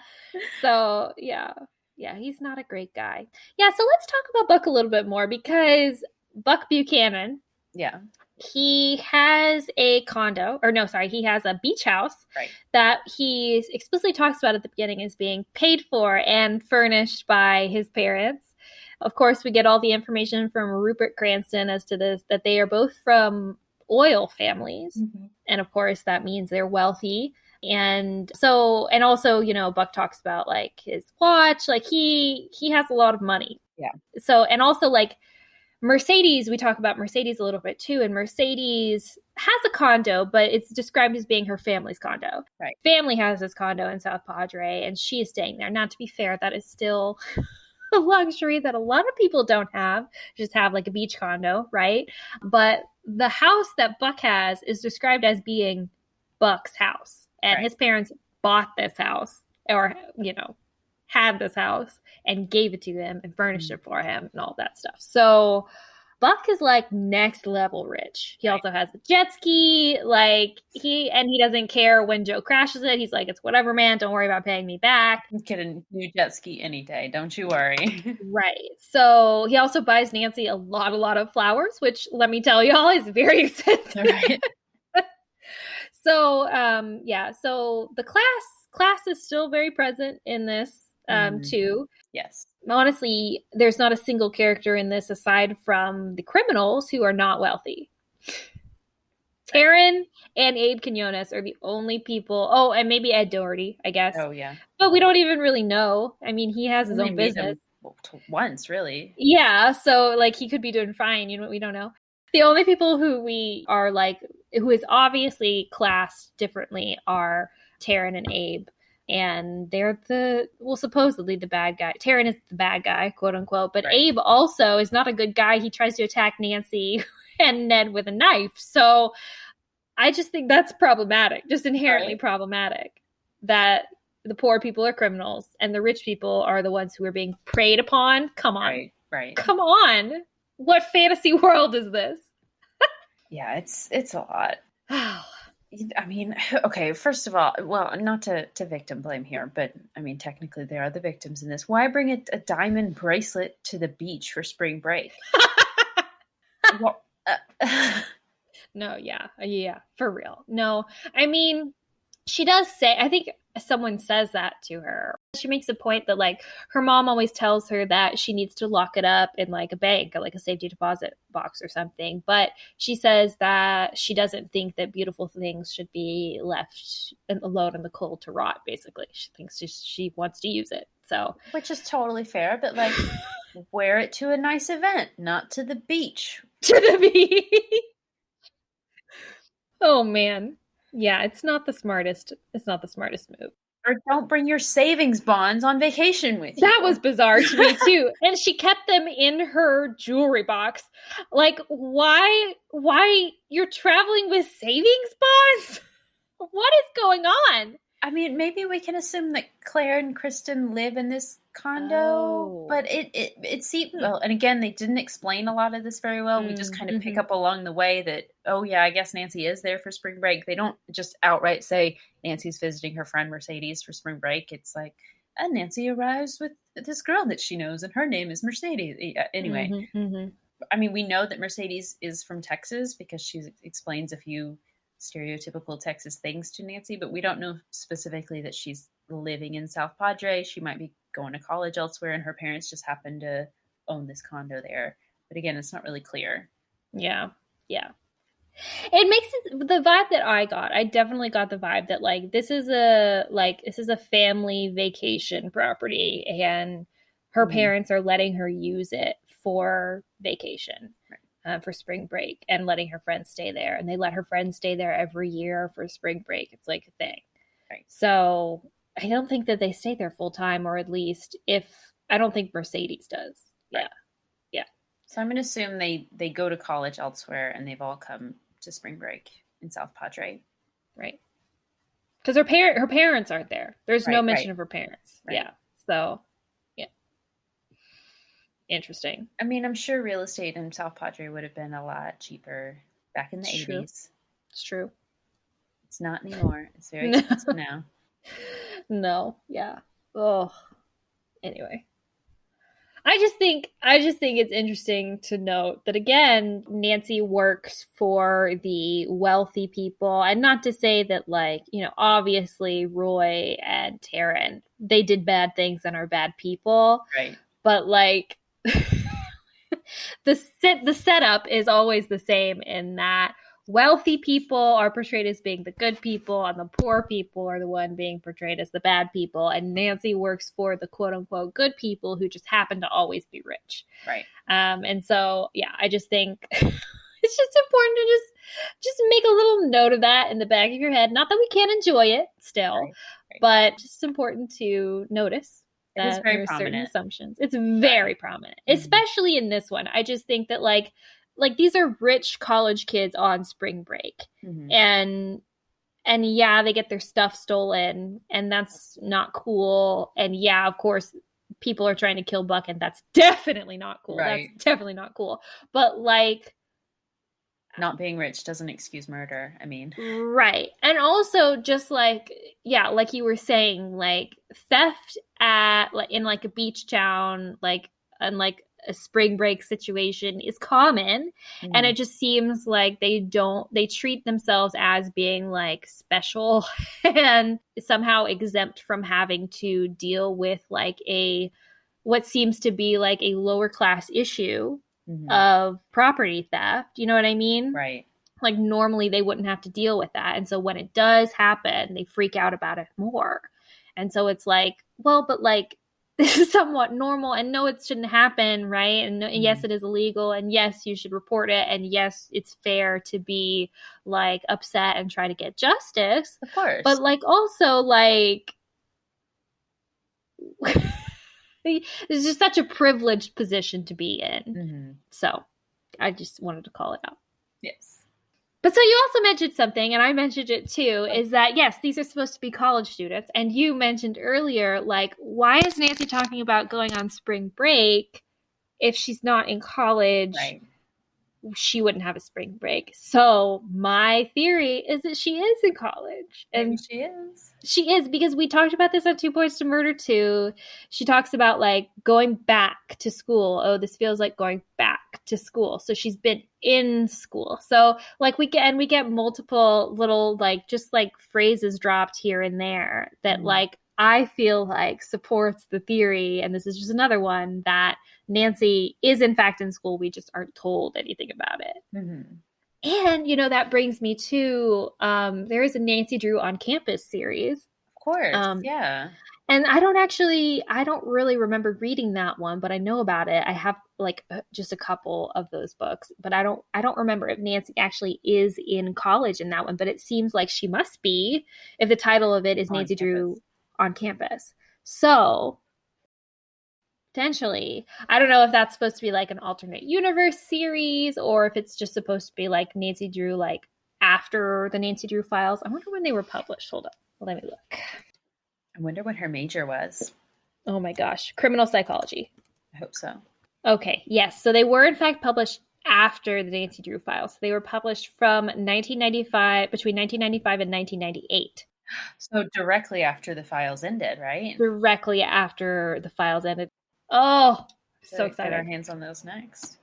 So, yeah, he's not a great guy. Yeah, so let's talk about Buck a little bit more because Buck Buchanan. Yeah. He has a condo, he has a beach house that he explicitly talks about at the beginning as being paid for and furnished by his parents. Of course, we get all the information from Rupert Cranston as to this, that they are both from oil families. And of course, that means they're wealthy. And so, and also, you know, Buck talks about, like, his watch, like he has a lot of money. Yeah. So, and also, like, Mercedes, we talk about Mercedes a little bit too, and Mercedes has a condo, but it's described as being her family's condo. Right. Family has this condo in South Padre, and she is staying there. Now, to be fair, that is still a luxury that a lot of people don't have, just have like a beach condo, right? But the house that Buck has is described as being Buck's house, and his parents bought this house, or, you know, had this house and gave it to him and furnished it for him and all that stuff. So Buck is, like, next level rich. He also has a jet ski, like, he doesn't care when Joe crashes it. He's like, it's whatever, man, don't worry about paying me back. Get a new jet ski any day, don't you worry. Right. So he also buys Nancy a lot of flowers, which, let me tell y'all, is very expensive. Right. So so the class is still very present in this too. Yes. Honestly, there's not a single character in this aside from the criminals who are not wealthy. Taryn and Abe Quinones are the only people. Oh, and maybe Ed Doherty, I guess. Oh, yeah. But we don't even really know. I mean, he has his own business. Once, really. Yeah, so, like, he could be doing fine. You know, we don't know. The only people who we are, like, who is obviously classed differently are Taryn and Abe. And they're supposedly the bad guy. Taryn is the bad guy, quote unquote. But Abe also is not a good guy. He tries to attack Nancy and Ned with a knife. So I just think that's problematic, just inherently problematic, that the poor people are criminals and the rich people are the ones who are being preyed upon. Come on. Right. Come on. What fantasy world is this? Yeah, it's a lot. I mean, okay, first of all, well, not to victim blame here, but I mean, technically they are the victims in this. Why bring a diamond bracelet to the beach for spring break? Well, No, yeah, for real. No, I mean, she does say, I think someone says that to her. She makes a point that like her mom always tells her that she needs to lock it up in like a bank or like a safety deposit box or something. But she says that she doesn't think that beautiful things should be left alone in the cold to rot, basically. She thinks she wants to use it. So, which is totally fair, but like wear it to a nice event, not to the beach. To the beach. Oh man. Yeah, it's not the smartest move. Or don't bring your savings bonds on vacation with you. That was bizarre to me too. And she kept them in her jewelry box. Like, why you're traveling with savings bonds? What is going on? I mean, maybe we can assume that Claire and Kristen live in this condo, but it seemed, well, and again, they didn't explain a lot of this very well. We just kind of pick up along the way that, oh yeah, I guess Nancy is there for spring break. They don't just outright say Nancy's visiting her friend Mercedes for spring break. It's like, and Nancy arrives with this girl that she knows, and her name is Mercedes. Anyway, I mean, we know that Mercedes is from Texas because she explains a few stereotypical Texas things to Nancy, but we don't know specifically that she's living in South Padre. She might be going to college elsewhere, and her parents just happen to own this condo there. But again, it's not really clear. Yeah. It makes it, the vibe that I definitely got the vibe that like this is a family vacation property, and her parents are letting her use it for vacation. Right. For spring break, and letting her friends stay there, and they let her friends stay there every year for spring break. It's like a thing. Right. So I don't think that they stay there full time, or at least I don't think Mercedes does. Right. Yeah. So I'm going to assume they go to college elsewhere, and they've all come to spring break in South Padre. Right. Because her parents aren't there. There's no mention of her parents. Right. Yeah. So interesting. I mean, I'm sure real estate in South Padre would have been a lot cheaper back in the 80s. It's true. It's not anymore. It's very expensive now. No. Yeah. Oh. Anyway. I just think it's interesting to note that again, Nancy works for the wealthy people, and not to say that like, obviously Roy and Taryn, they did bad things and are bad people. Right. But like the setup is always the same in that wealthy people are portrayed as being the good people, and the poor people are the one being portrayed as the bad people. And Nancy works for the quote unquote good people who just happen to always be rich. Right. And so, yeah, I just think it's just important to just make a little note of that in the back of your head. Not that we can't enjoy it still, right. But just important to notice. That it's very there are prominent. certain assumptions. It's very prominent, especially in this one. I just think that like these are rich college kids on spring break, and yeah, they get their stuff stolen, and that's not cool. And yeah, of course, people are trying to kill Buck, and that's definitely not cool. Right. That's definitely not cool. But like, not being rich doesn't excuse murder. I mean, right. And also just like, yeah, like you were saying, like theft in like a beach town, like in like a spring break situation is common. And it just seems like they treat themselves as being like special and somehow exempt from having to deal with like what seems to be like a lower class issue of property theft. You know what I mean? Right. Like normally they wouldn't have to deal with that. And so when it does happen, they freak out about it more. And so it's like, well, but like this is somewhat normal, and no, it shouldn't happen. Right. And yes, it is illegal, and yes, you should report it. And yes, it's fair to be like upset and try to get justice. Of course. But like also like it's just such a privileged position to be in. So I just wanted to call it out. Yes. But so you also mentioned something, and I mentioned it too, is that, yes, these are supposed to be college students. And you mentioned earlier, like, why is Nancy talking about going on spring break if she's not in college? Right. She wouldn't have a spring break. So my theory is that she is in college. And maybe she is. She is, because we talked about this on 2 Points to Murder 2. She talks about like going back to school. Oh, this feels like going back to school. So she's been in school. So like we get multiple little like just like phrases dropped here and there that like I feel like supports the theory. And this is just another one that Nancy is in fact in school. We just aren't told anything about it. And, you know, that brings me to there is a Nancy Drew on Campus series. Of course. Yeah. And I don't really remember reading that one, but I know about it. I have like just a couple of those books, but I don't remember if Nancy actually is in college in that one, but it seems like she must be if the title of it is Nancy Drew on Campus. So potentially, I don't know if that's supposed to be like an alternate universe series or if it's just supposed to be like Nancy Drew, like after the Nancy Drew files. I wonder when they were published. Hold up. Let me look. I wonder what her major was. Oh my gosh. Criminal psychology. I hope so. Okay. Yes. So they were in fact published after the Nancy Drew files. They were published from 1995, between 1995 and 1998. So directly after the files ended, right? Directly after the files ended. Oh, so excited. Get our hands on those next.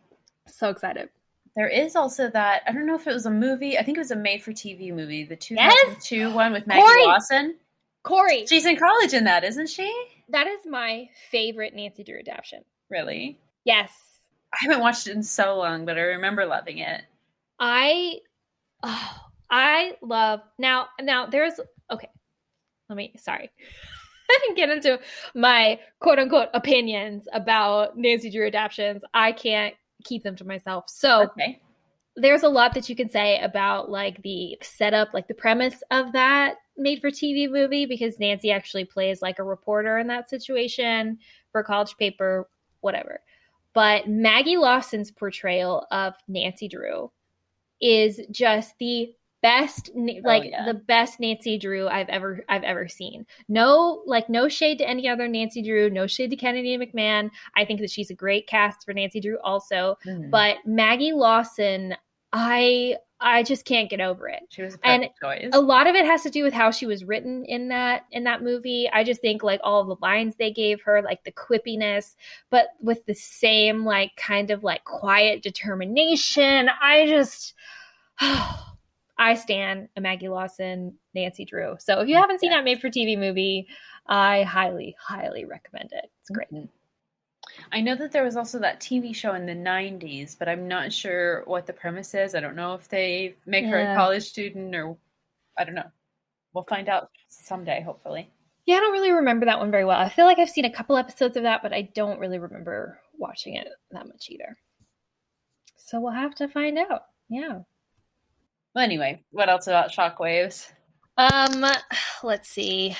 So excited. There is also that, I don't know if it was a movie. I think it was a made-for-TV movie. The 2002 one with Maggie Lawson. Corey. She's in college in that, isn't she? That is my favorite Nancy Drew adaptation. Really? Yes. I haven't watched it in so long, but I remember loving it. I love, now there's, okay, sorry. I didn't get into my quote unquote opinions about Nancy Drew adaptations. I can't keep them to myself. So there's a lot that you can say about like the setup, like the premise of that made for TV movie, because Nancy actually plays like a reporter in that situation for a college paper, whatever. But Maggie Lawson's portrayal of Nancy Drew is just the best, the best Nancy Drew I've ever seen. No shade to any other Nancy Drew, no shade to Kennedy McMahon. I think that she's a great cast for Nancy Drew also. But Maggie Lawson, I just can't get over it. She was a perfect choice. A lot of it has to do with how she was written in that movie. I just think like all of the lines they gave her, like the quippiness, but with the same like kind of like quiet determination. I stan a Maggie Lawson, Nancy Drew. So if you haven't seen that made for TV movie, I highly, highly recommend it. It's great. I know that there was also that TV show in the 90s, but I'm not sure what the premise is. I don't know if they make her a college student or I don't know. We'll find out someday, hopefully. Yeah, I don't really remember that one very well. I feel like I've seen a couple episodes of that, but I don't really remember watching it that much either. So we'll have to find out. Yeah. Well, anyway, what else about Shockwaves? Let's see.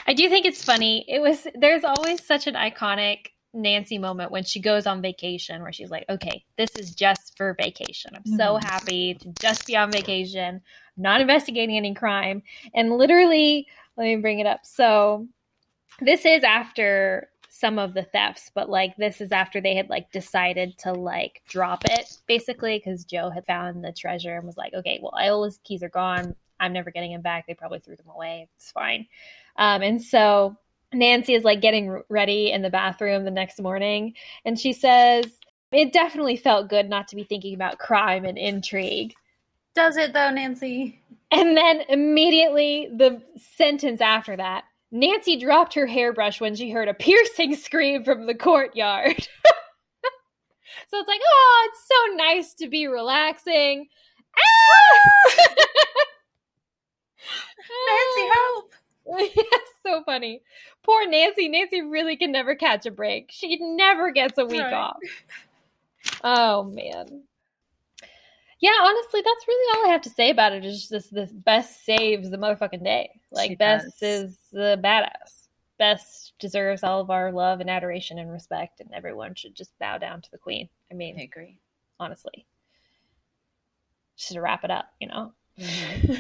I do think it's funny. There's always such an iconic Nancy moment when she goes on vacation where she's like, okay, this is just for vacation. I'm so happy to just be on vacation, not investigating any crime. And literally, let me bring it up. So this is after some of the thefts, but like this is after they had like decided to like drop it basically because Joe had found the treasure and was like, okay, well, Iola's keys are gone. I'm never getting them back. They probably threw them away. It's fine. And so Nancy is like getting ready in the bathroom the next morning. And she says, it definitely felt good not to be thinking about crime and intrigue. Does it though, Nancy? And then immediately the sentence after that, Nancy dropped her hairbrush when she heard a piercing scream from the courtyard. So it's like, oh, it's so nice to be relaxing. Ah! Nancy, help! Yes, so funny. Poor Nancy. Nancy really can never catch a break. She never gets a week off. Oh, man. Yeah, honestly, that's really all I have to say about it. Is just this Bess saves the motherfucking day. Like, Bess is the badass. Bess deserves all of our love and adoration and respect, and everyone should just bow down to the queen. I mean, I agree. Honestly. Just to wrap it up, you know? Mm-hmm.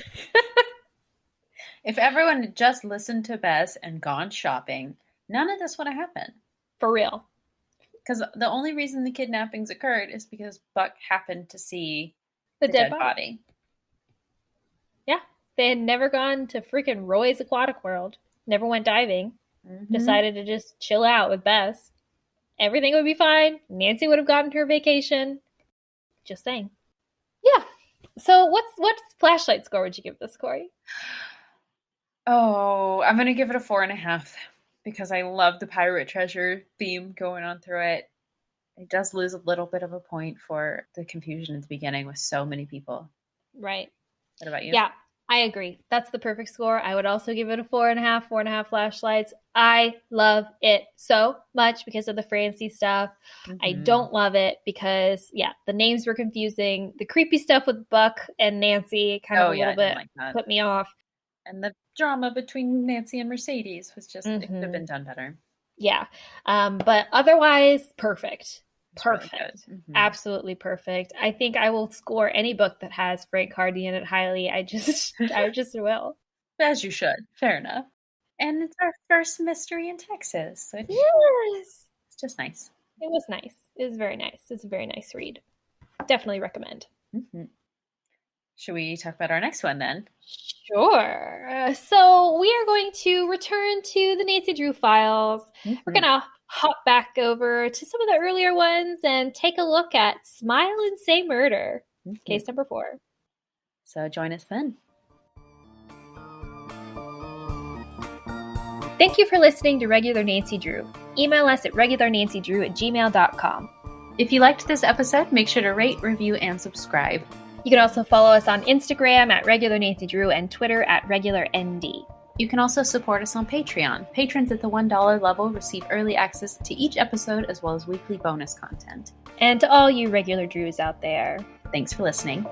If everyone had just listened to Bess and gone shopping, none of this would have happened. For real. Because the only reason the kidnappings occurred is because Buck happened to see the dead body. Yeah. They had never gone to freaking Roy's Aquatic World. Never went diving. Mm-hmm. Decided to just chill out with Bess. Everything would be fine. Nancy would have gotten her vacation. Just saying. Yeah. So what flashlight score would you give this, Corey? Oh, I'm going to give it a 4.5 because I love the pirate treasure theme going on through it. It does lose a little bit of a point for the confusion at the beginning with so many people. Right. What about you? Yeah, I agree. That's the perfect score. I would also give it a 4.5 flashlights. I love it so much because of the Francie stuff. Mm-hmm. I don't love it because, the names were confusing. The creepy stuff with Buck and Nancy kind of a little bit put me off. And the drama between Nancy and Mercedes was just, it could have been done better. Yeah. But otherwise, perfect. Perfect. Really Absolutely perfect. I think I will score any book that has Frank Hardy in it highly. I just will. As you should. Fair enough. And it's our first mystery in Texas. So yes. It's just nice. It was nice. It was very nice. It's a very nice read. Definitely recommend. Mm-hmm. Should we talk about our next one then? Sure. So we are going to return to the Nancy Drew files. Mm-hmm. We're going to hop back over to some of the earlier ones and take a look at Smile and Say Murder, case number 4. So join us then. Thank you for listening to Regular Nancy Drew. Email us at regularnancydrew@gmail.com. If you liked this episode, make sure to rate, review, and subscribe. You can also follow us on Instagram at Regular Nancy Drew and Twitter at RegularND. You can also support us on Patreon. Patrons at the $1 level receive early access to each episode as well as weekly bonus content. And to all you regular Drews out there, thanks for listening.